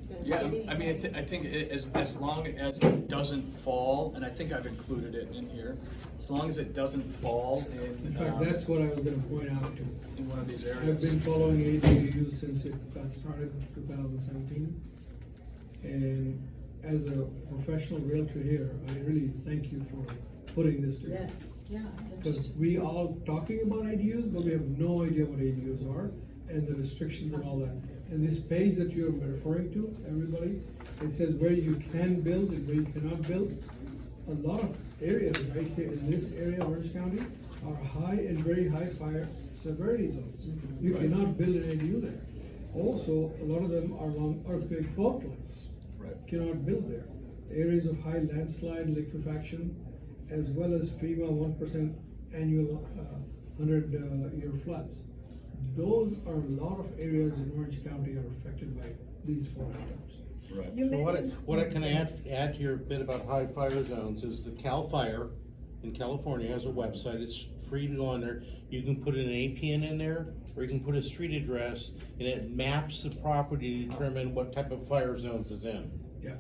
the Yeah, city? I mean, I think as long as it doesn't fall, and I think I've included it in here, as long as it doesn't fall In fact, that's what I was gonna point out to. in one of these I've areas. been following ADUs since it got started in 2017. And as a professional realtor here, I really thank you for putting this together. Yes. Yeah, it's Because interesting. we all talking about ADUs, but we have no idea what ADUs are and the restrictions and all that. And this page that you're referring to, everybody, it says where you can build and where you cannot build. A lot of areas right here in this area, Orange County, are high and very high fire severity zones. You cannot build an ADU there. Also, a lot of them are along earthquake fault lines. Right. Cannot build there. Areas of high landslide, liquefaction, as well as FEMA 1% annual 100-year floods. Those are a lot of areas in Orange County are affected by these 4 items. Right. You So mentioned. what I can add to your bit about high fire zones is the CAL FIRE in California has a website. It's free to go on there. You can put an APN in there, or you can put a street address, and it maps the property to determine what type of fire zones is in. Yeah.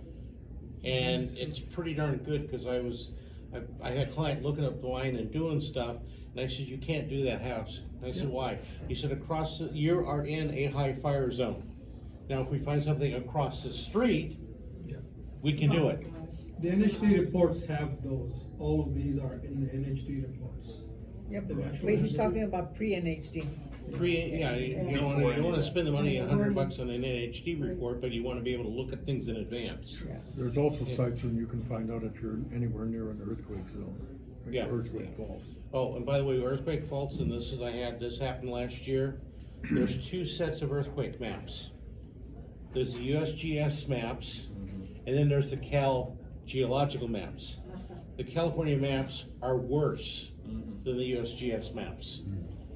And it's pretty darn good, because I had a client looking up the line and doing stuff, and I said, you can't do that house. And I said, why? He said, you are in a high fire zone. Now, if we find something across the street, Yeah. we can do it. The NHD reports have those. All of these are in the NHD reports. Yep, The national but he's Reserve. talking about pre-NHD. You don't wanna spend the money, $100 on an NHD report, but you wanna be able to look at things in advance. There's also sites when you can find out if you're anywhere near an earthquake zone. like Yeah. Earthquake fault. Oh, and by the way, earthquake faults, and this happened last year, there's 2 sets of earthquake maps. There's the USGS maps, and then there's the Cal geological maps. The California maps are worse than the USGS maps.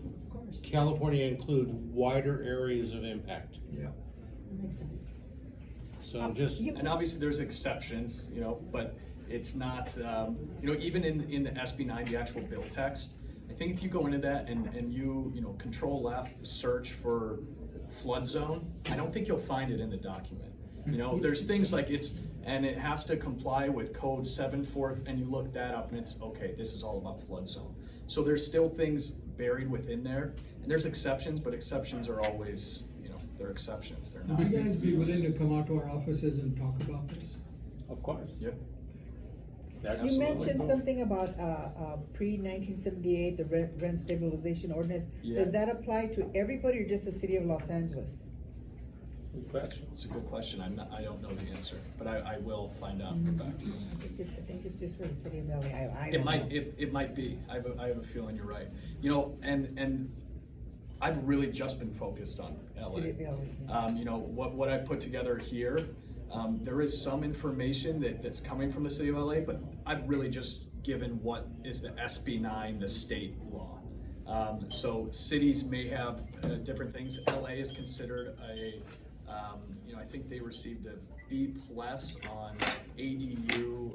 Of course, California includes wider areas of impact. Yeah. that makes sense. So I'm just, And obviously there's exceptions, but it's not, even in the SB9, the actual bill text, I think if you go into that and you control left, search for flood zone, I don't think you'll find it in the document. There's things like and it has to comply with code 7/4, and you look that up and it's, okay, this is all about flood zone. So there's still things buried within there, and there's exceptions, but exceptions are always, they're exceptions, they're not. Would you guys be willing to come out to our offices and talk about this? Of course. Yep. You Absolutely. mentioned something about, pre-1978, the rent stabilization ordinance. Yeah. Does that apply to everybody or just the city of Los Angeles? Good question. It's a good question. I don't know the answer, but I will find out and get back to you. I think it's just for the city of LA. I It don't know. might, it might be. I have a feeling you're right. And I've really just been focused on City of LA. LA, yeah. What I put together here, there is some information that's coming from the city of LA, but I've really just given what is the SB9, the state law. So cities may have different things. LA is considered I think they received a B+ on ADU.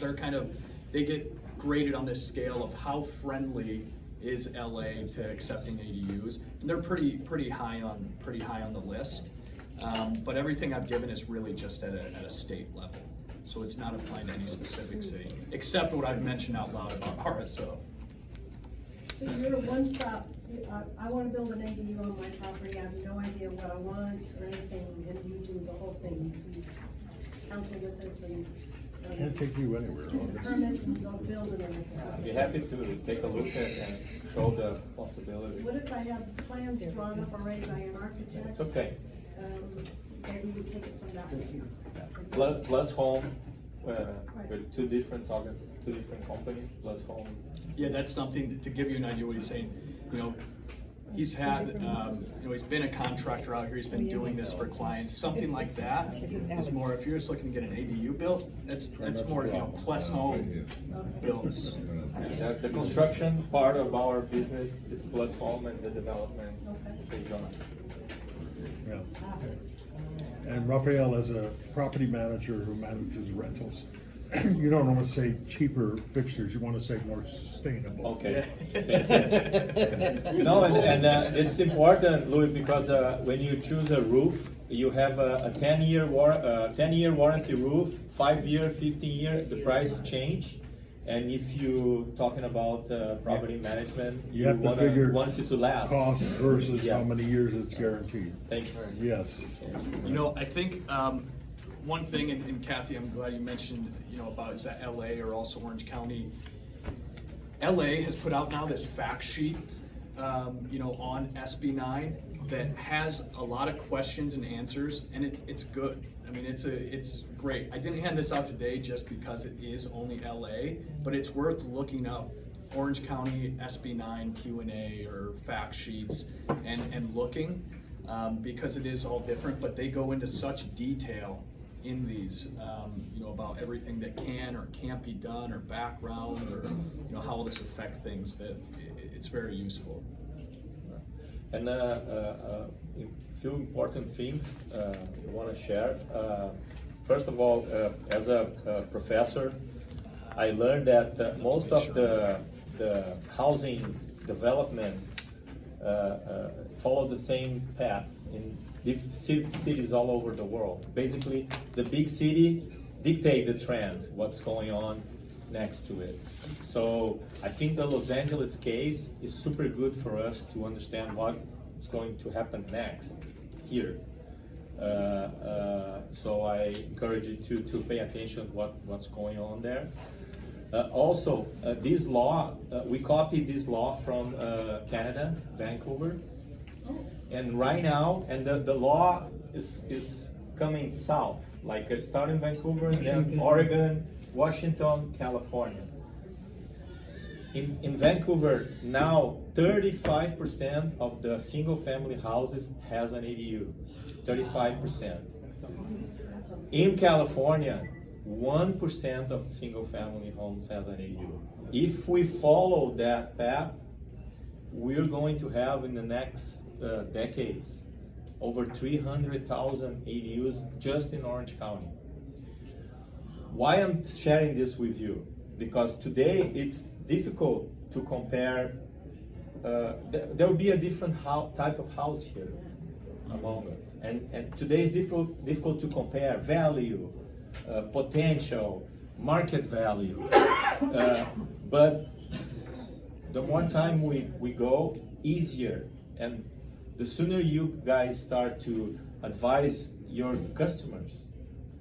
They're kind of, they get graded on this scale of how friendly is LA to accepting ADUs, and they're pretty high on the list. But everything I've given is really just at a state level, so it's not applying to any specific city, except what I've mentioned out loud about RSO. So you're a one-stop, I wanna build an ADU on my property, I have no idea what I want or anything, and you do the whole thing. You counsel with us and. Can't take you anywhere. Do the permits and go build and everything. I'd be happy to take a look at and show the possibilities. What if I have plans drawn up already by an architect? It's okay. Maybe we take it from that way. Plus Home, with two different companies, Plus Home. Yeah, that's something to give you an idea what he's saying. He's had, he's been a contractor out here. He's been doing this for clients. Something like that is more. If you're just looking to get an ADU built, that's more. Plus Home builds. The construction part of our business is Plus Home, and the development is John. Yeah. And Rafael, as a property manager who manages rentals, you don't want to say cheaper fixtures, you want to say more sustainable. Okay. No, and it's important, Louis, because when you choose a roof, you have a 10-year warranty roof, 5-year, 15-year, the price change. And if you talking about property management, You have to figure want it to last. Cost versus how Yes. many years it's guaranteed. Thanks. Yes. I think one thing, and Kathy, I'm glad you mentioned, about is that LA or also Orange County. LA has put out now this fact sheet, on SB9 that has a lot of questions and answers, and it's good. I mean, it's great. I didn't hand this out today just because it is only LA, but it's worth looking up Orange County SB9 Q&A or fact sheets and looking, because it is all different, but they go into such detail in these, about everything that can or can't be done, or background, or how will this affect things, that it's very useful. And a few important things I want to share. First of all, as a professor, I learned that most of the housing development follow the same path in cities all over the world. Basically, the big city dictate the trends, what's going on next to it. So I think the Los Angeles case is super good for us to understand what's going to happen next here. So I encourage you to pay attention to what's going on there. Also, this law, we copied this law from Canada, Vancouver. And right now, and the law is coming south, like it started in Vancouver, and then Oregon, Washington, California. In Vancouver, now 35% of the single family houses has an ADU, 35%. In California, 1% of single family homes has an ADU. If we follow that path, we're going to have in the next decades over 300,000 ADUs just in Orange County. Why I'm sharing this with you? Because today it's difficult to compare. There will be a different type of house here among us, and today it's difficult to compare value, potential, market value. But the more time we go, easier, and the sooner you guys start to advise your customers,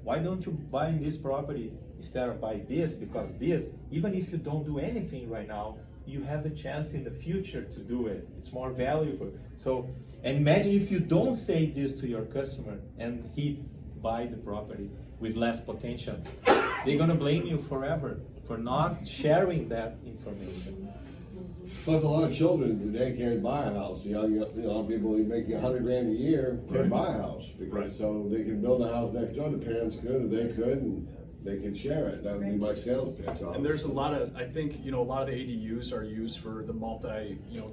why don't you buy this property instead of buy this? Because this, even if you don't do anything right now, you have the chance in the future to do it. It's more valuable. So, and imagine if you don't say this to your customer and he buy the property with less potential. They're gonna blame you forever for not sharing that information. Plus, a lot of children today can't buy a house. Young people making $100,000 a year can't buy a house, because so they can build a house next door. The parents could, or they could, and they can share it. That would be my sales pitch. And there's a lot of, I think, a lot of the ADUs are used for the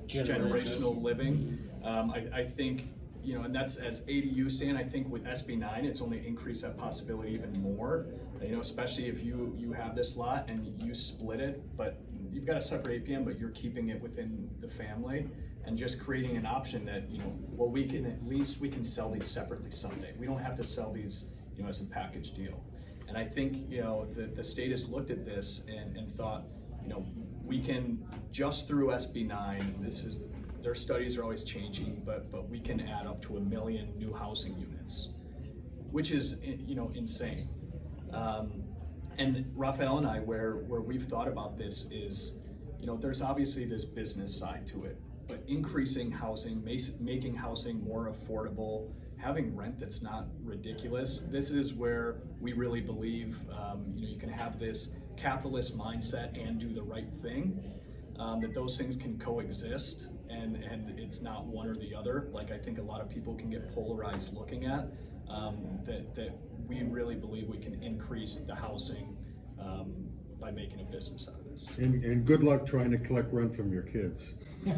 generational living. I think, and that's, as ADU stand, I think with SB9, it's only increased that possibility even more. Especially if you have this lot and you split it, but you've got a separate APM, but you're keeping it within the family, and just creating an option that, we can sell these separately someday. We don't have to sell these, as a package deal. And I think, the state has looked at this and thought, we can, just through SB9, their studies are always changing, but we can add up to 1 million new housing units, which is, insane. And Rafael and I, where we've thought about this is, there's obviously this business side to it, but increasing housing, making housing more affordable, having rent that's not ridiculous. This is where we really believe, you can have this capitalist mindset and do the right thing, that those things can coexist, and it's not one or the other. Like, I think a lot of people can get polarized looking at, that we really believe we can increase the housing by making a business out of this. And good luck trying to collect rent from your kids. I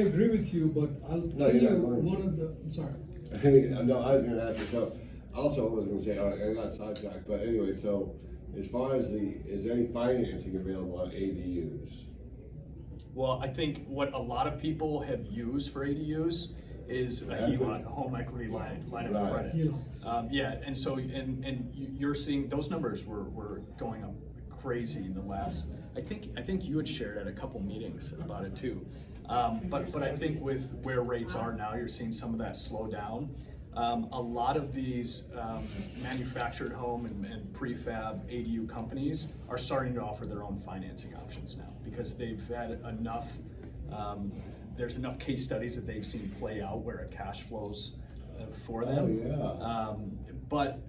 agree with you, but I'll tell you one of the, I'm sorry. No, I was gonna ask you, so, also I was gonna say, I got sidetracked, but anyway, so, as far as is there any financing available on ADUs? Well, I think what a lot of people have used for ADUs is a HELOC, a home equity line of credit. And so, and you're seeing those numbers were going up crazy in the last, I think you had shared at a couple meetings about it too. But I think with where rates are now, you're seeing some of that slow down. A lot of these manufactured home and prefab ADU companies are starting to offer their own financing options now, because they've had enough, there's enough case studies that they've seen play out where it cash flows for them. Oh, yeah. But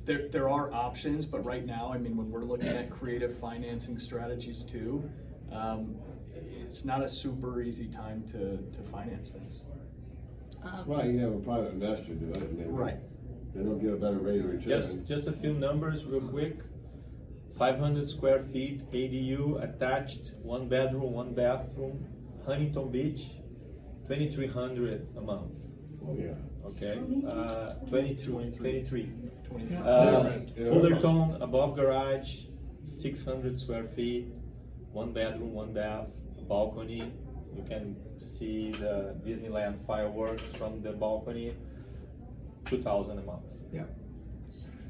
there are options, but right now, I mean, when we're looking at creative financing strategies too, it's not a super easy time to finance things. Right, you have a private investor do it, and Right. they'll get a better rate of return. Just a few numbers real quick. 500 square feet ADU attached, 1 bedroom, 1 bathroom, Huntington Beach, 2,300 a month. Oh, yeah. Okay, 23. 23. Fullerton above garage, 600 square feet, 1 bedroom, 1 bath, balcony. You can see the Disneyland fireworks from the balcony, 2,000 a month.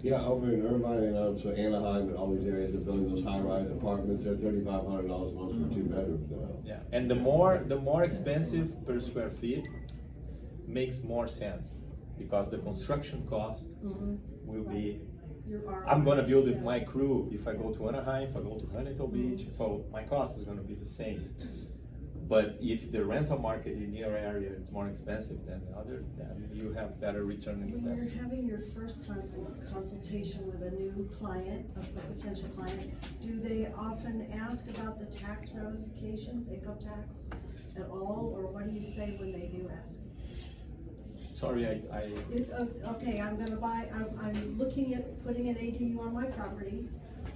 Yeah, over in Irvine and also Anaheim and all these areas, they're building those high-rise apartments, they're $3,500 a month for 2 bedrooms now. Yeah, and the more expensive per square feet makes more sense because the construction cost will be. I'm gonna build with my crew if I go to Anaheim, if I go to Huntington Beach, so my cost is gonna be the same. But if the rental market in your area is more expensive than the other, then you have better return on When investment. you're having your first consultation with a new client, a potential client, do they often ask about the tax ramifications, income tax at all, or what do you say when they do ask? Sorry, Okay, I'm looking at putting an ADU on my property.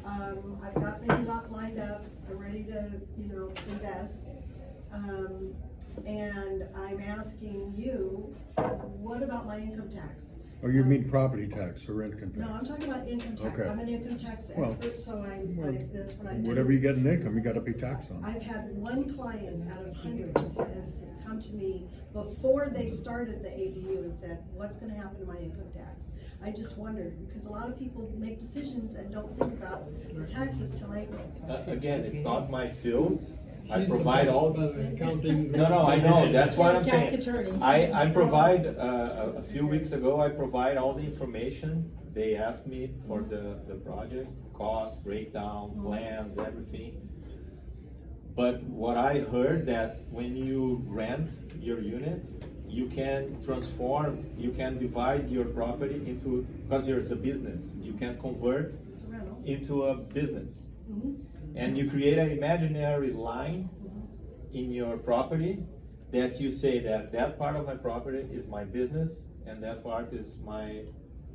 I've got the HELOC lined up, I'm ready to, invest. And I'm asking you, what about my income tax? Oh, you mean property tax or income No, tax? I'm talking about income tax. Okay. I'm an income tax Well, expert, so that's what I do. Whatever you get in income, you gotta pay tax on. I've had one client out of hundreds has come to me before they started the ADU and said, what's gonna happen to my income tax? I just wondered, because a lot of people make decisions and don't think about the taxes till April. again, it's not my field. I She's provide the all. best at accounting. No, I know, that's what I'm Tax saying. attorney. I provide, a few weeks ago, I provide all the information. They asked me for the project, cost, breakdown, plans, everything. But what I heard that when you rent your unit, you can transform, you can divide your property into, because there's a business, you can convert into a business. And you create an imaginary line in your property that you say that part of my property is my business and that part is my You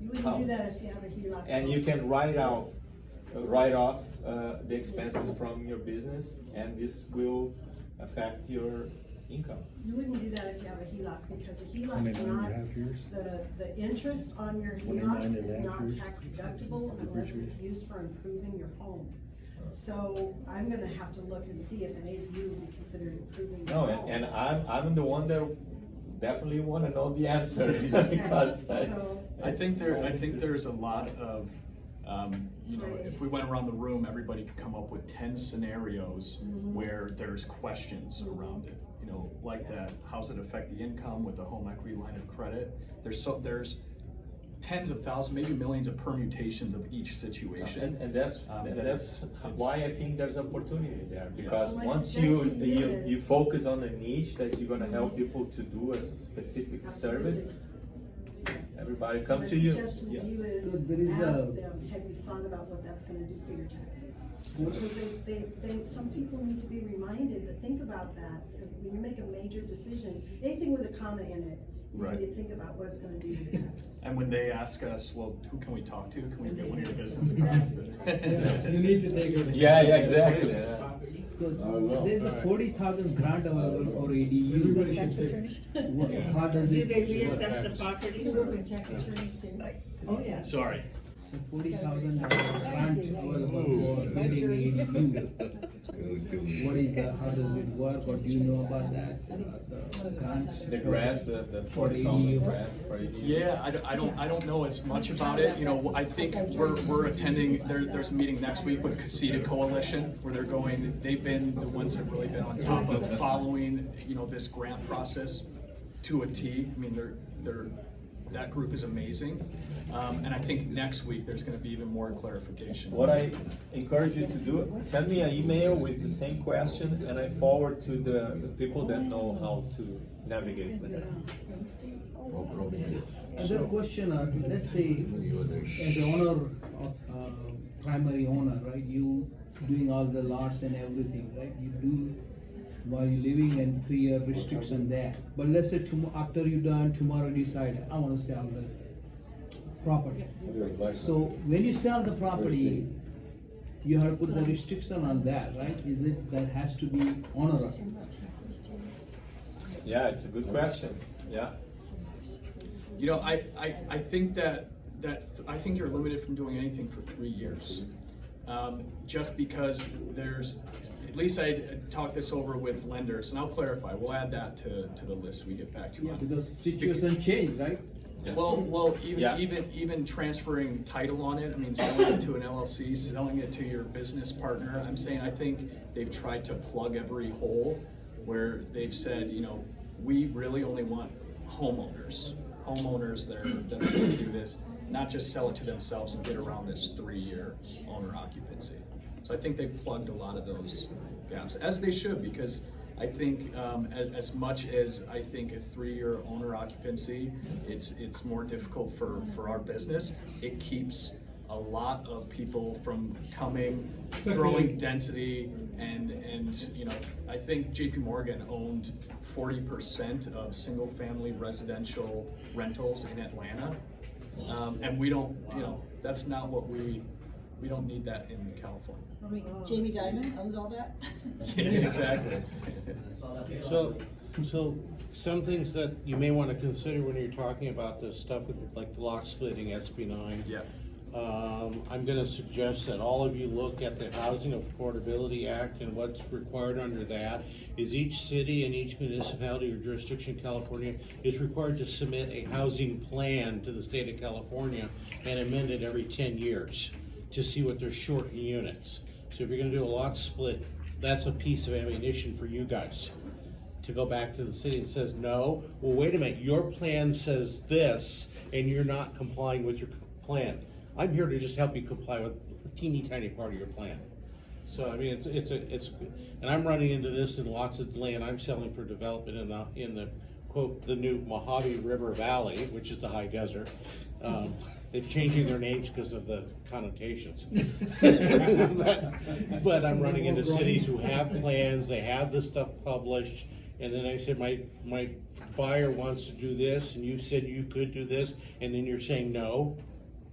wouldn't house. do that if you have a HELOC. And you can write off the expenses from your business, and this will affect your income. You wouldn't do that if you have a HELOC, because a HELOC 29 is and a not, half years? the interest on your 29 HELOC and a is half not years? tax deductible unless it's used for improving your home. So I'm gonna have to look and see if an ADU would be considered improving your No, home. and I'm the one that definitely wanna know the answer because I think there's a lot of, if we went around the room, everybody could come up with 10 scenarios where there's questions around it. Like that, how's it affect the income with the home equity line of credit? There's tens of thousands, maybe millions of permutations of each situation. And that's it's- why I think there's opportunity there, because So my once you suggestion is- focus on a niche that you're gonna help people to do a specific service, everybody So come to you. My suggestion to you is, So there is ask a- them, have you thought about what that's gonna do for your taxes? Because some people need to be reminded to think about that. When you make a major decision, anything with a comma in it, you Right. need to think about what it's gonna do to your taxes. And when they ask us, well, who can we talk to? Can we get one of your business That's- cards? Yes, you need to take it. Yeah, exactly. So don't know. there's a 40,000 grant available for ADU. Everybody should take. How does Do it they work? reassess the property? To work with tax attorneys too. Oh, yeah. Sorry. $40,000 grant available for building ADU. What is that, how does it work, or do you know about that? The grants? The grant, the For 40,000 ADU. grant for ADU. Yeah, I don't know as much about it. I think we're attending. There's a meeting next week with Conceded Coalition where they've been the ones that have really been on top of following this grant process to a T. I mean, they're that group is amazing. And I think next week there's gonna be even more clarification. What I encourage you to do, send me an email with the same question, and I forward to the people that know how to navigate with that. Other question, let's say, as the owner, primary owner, right, you doing all the lots and everything, right, you do while you're living and 3-year restriction there. But let's say after you're done, tomorrow you decide, I wanna sell the property. So when you sell the property, you have to put the restriction on that, right? Is it, that has to be honorable? Yeah, it's a good question, yeah. You know, I think that I think you're limited from doing anything for 3 years. Just because there's, at least I talked this over with lenders, and I'll clarify, we'll add that to the list we get back to you Yeah, on. because situation changed, right? Well, Yeah. even transferring title on it, I mean, selling it to an LLC, selling it to your business partner, I'm saying, I think they've tried to plug every hole where they've said, you know, we really only want homeowners that are gonna do this, not just sell it to themselves and get around this 3-year owner occupancy. So I think they've plugged a lot of those gaps, as they should, because I think as much as I think a 3-year owner occupancy, it's more difficult for our business. It keeps a lot of people from coming, throwing density, and you know, I think JP Morgan owned 40% of single family residential rentals in Atlanta. And we don't, you know, that's not what we don't need that in California. I mean, Jamie Dimon owns all that? Yeah, exactly. So some things that you may want to consider when you're talking about this stuff with like the lot splitting SB9. Yeah. I'm gonna suggest that all of you look at the Housing Affordability Act, and what's required under that is each city and each municipality or jurisdiction in California is required to submit a housing plan to the state of California and amend it every 10 years to see what they're short in units. So if you're gonna do a lot split, that's a piece of ammunition for you guys to go back to the city and says, no, well, wait a minute, your plan says this and you're not complying with your plan. I'm here to just help you comply with a teeny tiny part of your plan. So I mean, it's and I'm running into this in lots of land I'm selling for development in the quote, the new Mojave River Valley, which is the high desert. They've changing their names because of the connotations. but I'm running into cities who have plans, they have this stuff published, and then I said, my buyer wants to do this, and you said you could do this, and then you're saying no.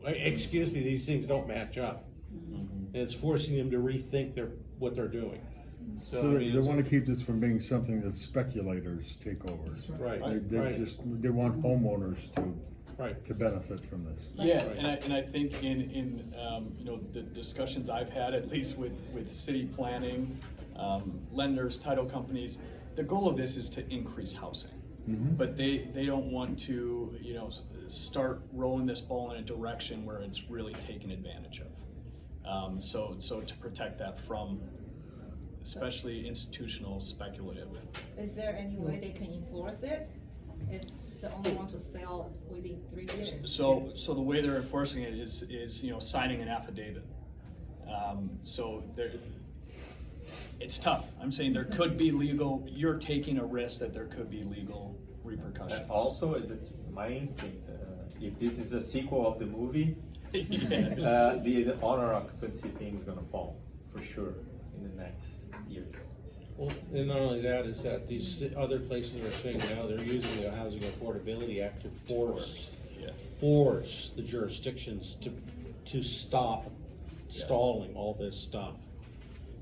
Excuse me, these things don't match up. And it's forcing them to rethink what they're doing. So I mean, they want to keep this from being something that speculators take over. Right. They want homeowners to benefit from this. Yeah, and I think in you know, the discussions I've had, at least with city planning, lenders, title companies, the goal of this is to increase housing. But they don't want to, you know, start rolling this ball in a direction where it's really taken advantage of. So to protect that from especially institutional speculative. Is there any way they can enforce it if the owner wants to sell within 3 years? So the way they're enforcing it is you know, signing an affidavit. So it's tough. I'm saying there could be legal, you're taking a risk that there could be legal repercussions. And also, that's my instinct. If this is a sequel of the movie, the honor occupancy thing is gonna fall for sure in the next years. Well, and not only that, is that these other places are saying now they're using the Housing Affordability Act to force the jurisdictions to stop stalling all this stuff.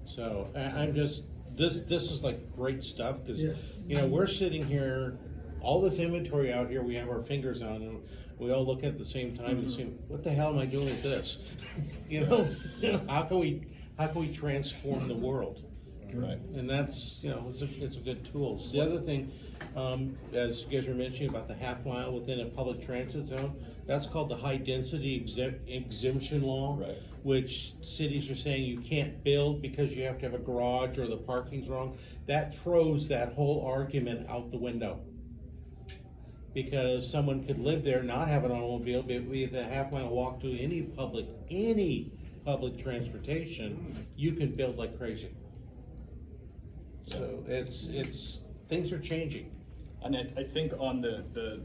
So I'm just, this is like great stuff, because you know, we're sitting here, all this inventory out here we have our fingers on, and we all look at the same time and say, what the hell am I doing with this? you know, how can we transform the world? Right, and that's, you know, it's a good tool. So the other thing, as you guys were mentioning about the half mile within a public transit zone, that's called the high density exemption law, which cities are saying you can't build because you have to have a garage or the parking's wrong. That throws that whole argument out the window. Because someone could live there, not have an automobile, be within a half-mile walk to any public transportation, you can build like crazy. So it's, things are changing. And I think on the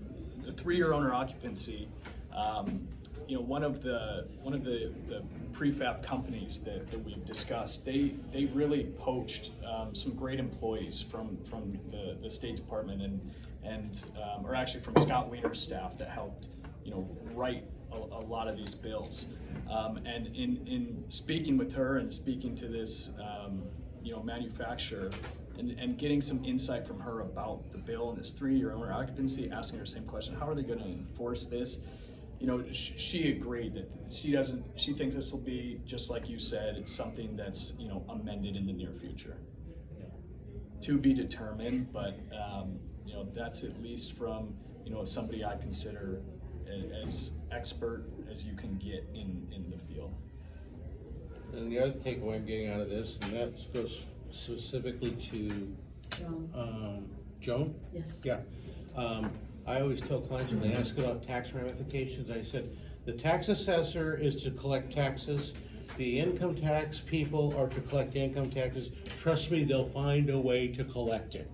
3-year owner occupancy, you know, one of the prefab companies that we've discussed, they really poached some great employees from the State Department and or actually from Scott Wiener's staff that helped, you know, write a lot of these bills. And in speaking with her and speaking to this, you know, manufacturer, and getting some insight from her about the bill and this 3-year owner occupancy, asking her the same question, how are they going to enforce this? You know, she agreed that she thinks this will be, just like you said, it's something that's, you know, amended in the near future. To be determined, but you know, that's at least from, you know, somebody I consider as expert as you can get in the field. And the other takeaway I'm getting out of this, and that goes specifically to Joan? Yes. Yeah. I always tell clients when they ask about tax ramifications, I said, the tax assessor is to collect taxes. The income tax people are to collect income taxes. Trust me, they'll find a way to collect it.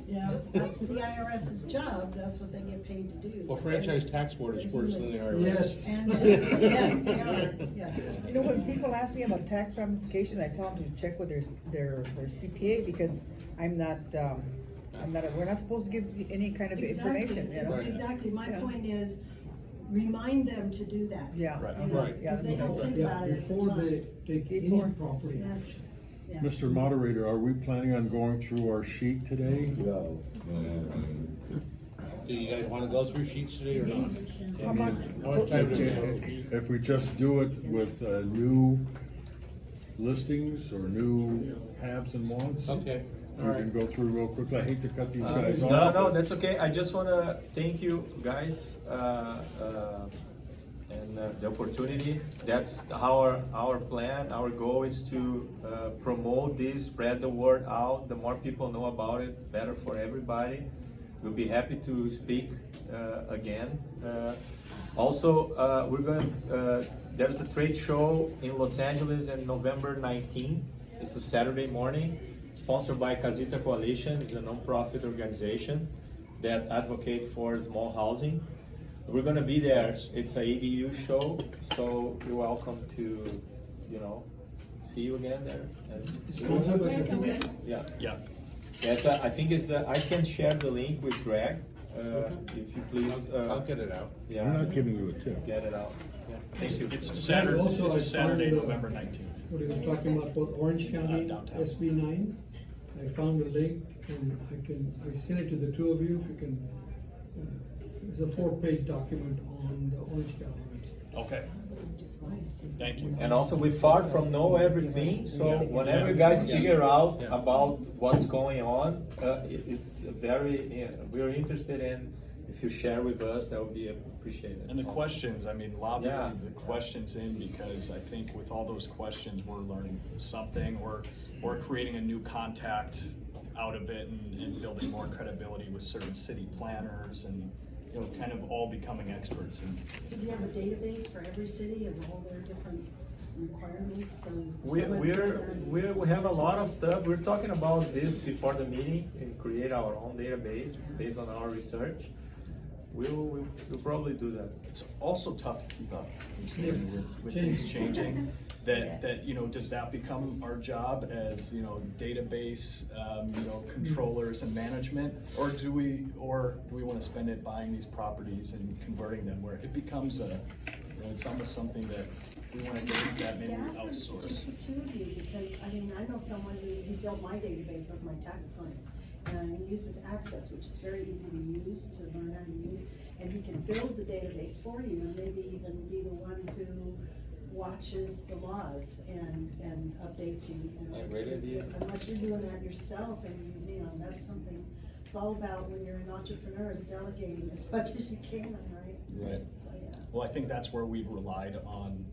Yeah, that's the IRS's job, that's what they get paid to do. Well, franchise tax board is worse than the IRS. Yes. And, yes, they are, yes. You know, when people ask me about tax ramifications, I tell them to check with their CPA, because we're not supposed to give any kind of information, you know? Right. Exactly, my Yeah. point is, remind them to do that. Yeah. Right. You know, Right. because they don't think Yeah, about it at the before time. they take any Before. property Yeah. action. Yeah. Mr. Moderator, are we planning on going through our sheet today? No. Do you guys wanna go through sheets today or not? How much? How much time do we have? If we just do it with new listings or new haves and wants? Okay, all We right. can go through real quickly. I hate to cut these guys No, off. no, but- that's okay. I just wanna thank you guys, and the opportunity. That's our plan. Our goal is to promote this, spread the word out. The more people know about it, better for everybody. We'll be happy to speak again. Also, there's a trade show in Los Angeles on November 19th. It's a Saturday morning, sponsored by Casita Coalition. It's a non-profit organization that advocate for small housing. We're gonna be there. It's a ADU show, so you're welcome to, you know, see you again there. Sponsored by the city. Yeah. Yeah. Yes, I think I can share the link with Greg, if you please. I'll get it out. Yeah. I'm not giving you a tip. Get it out. Yeah. Thank you. It's a Saturday, Also, it's I a Saturday, found, November 19th. What he was talking about for Orange County, Downtown. SB 9. I found a link, and I sent it to the two of you, if you can, it's a 4-page document on the Orange County website. Okay. Thank you. And also, we far from know everything, so whenever you guys figure out about what's going on, it's very, we're interested in, if you share with us, that would be appreciated. And the questions, I mean, lobby Yeah. the questions in, because I think with all those questions, we're learning something, or creating a new contact out of it, and building more credibility with certain city planners, and, you know, kind of all becoming experts. And So do you have a database for every city of all their different requirements? So We someone sits there and- we have a lot of stuff. We're talking about this before the meeting and create our own database based on our research. We'll probably do that. it's also tough to keep up Yes. with things changing. That, you know, does that become our job as, you know, database, you know, controllers and management? Or do we want to spend it buying these properties and converting them, where it becomes you know, it's almost something that we want to get that maybe we outsource. Just the two of you, because I mean, I know someone who built my database of my tax clients, and he uses Access, which is very easy to use, to learn how to use, and he can build the database for you, and maybe even be the one who watches the laws and updates you. You know, Great idea. Unless you're doing that yourself, and you know, that's something, it's all about when you're an entrepreneur, is delegating as much as you can, right? Right. So, yeah. Well, I think that's where we've relied on,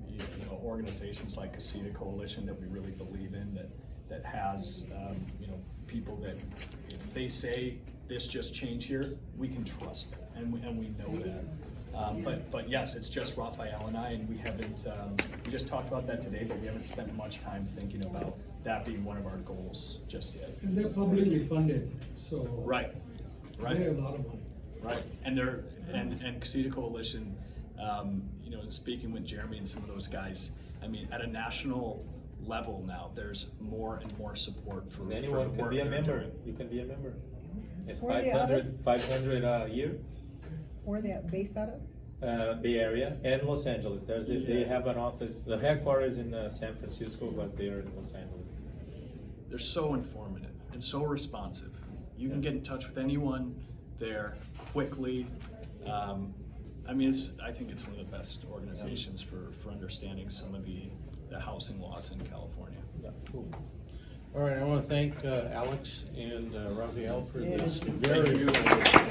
you know, organizations like Casita Coalition that we really believe in, that, that has, you know, people that if they say this just changed here, we can trust that, and we know that. But yes, it's just Rafael and I, and we haven't, we just talked about that today, but we haven't spent much time thinking about that being one of our goals just yet. And they're publicly funded, so. Right, right. They have a lot of money. Right, and they're, and Casita Coalition, you know, speaking with Jeremy and some of those guys, I mean, at a national level now, there's more and more support for the Anyone can work be a they're member. doing. You can be a member. It's Where are they out of? 500 a year. Where are they based out of? Bay Area and Los Angeles. They have an office. The headquarters in San Francisco, but they're in Los Angeles. They're so informative and so responsive. You can get in touch with anyone there quickly. I mean, I think it's one of the best organizations for understanding some of the housing laws in California. Yeah, cool. All right, I want to thank Alex and Rafael for Yeah. this Thank very you. informative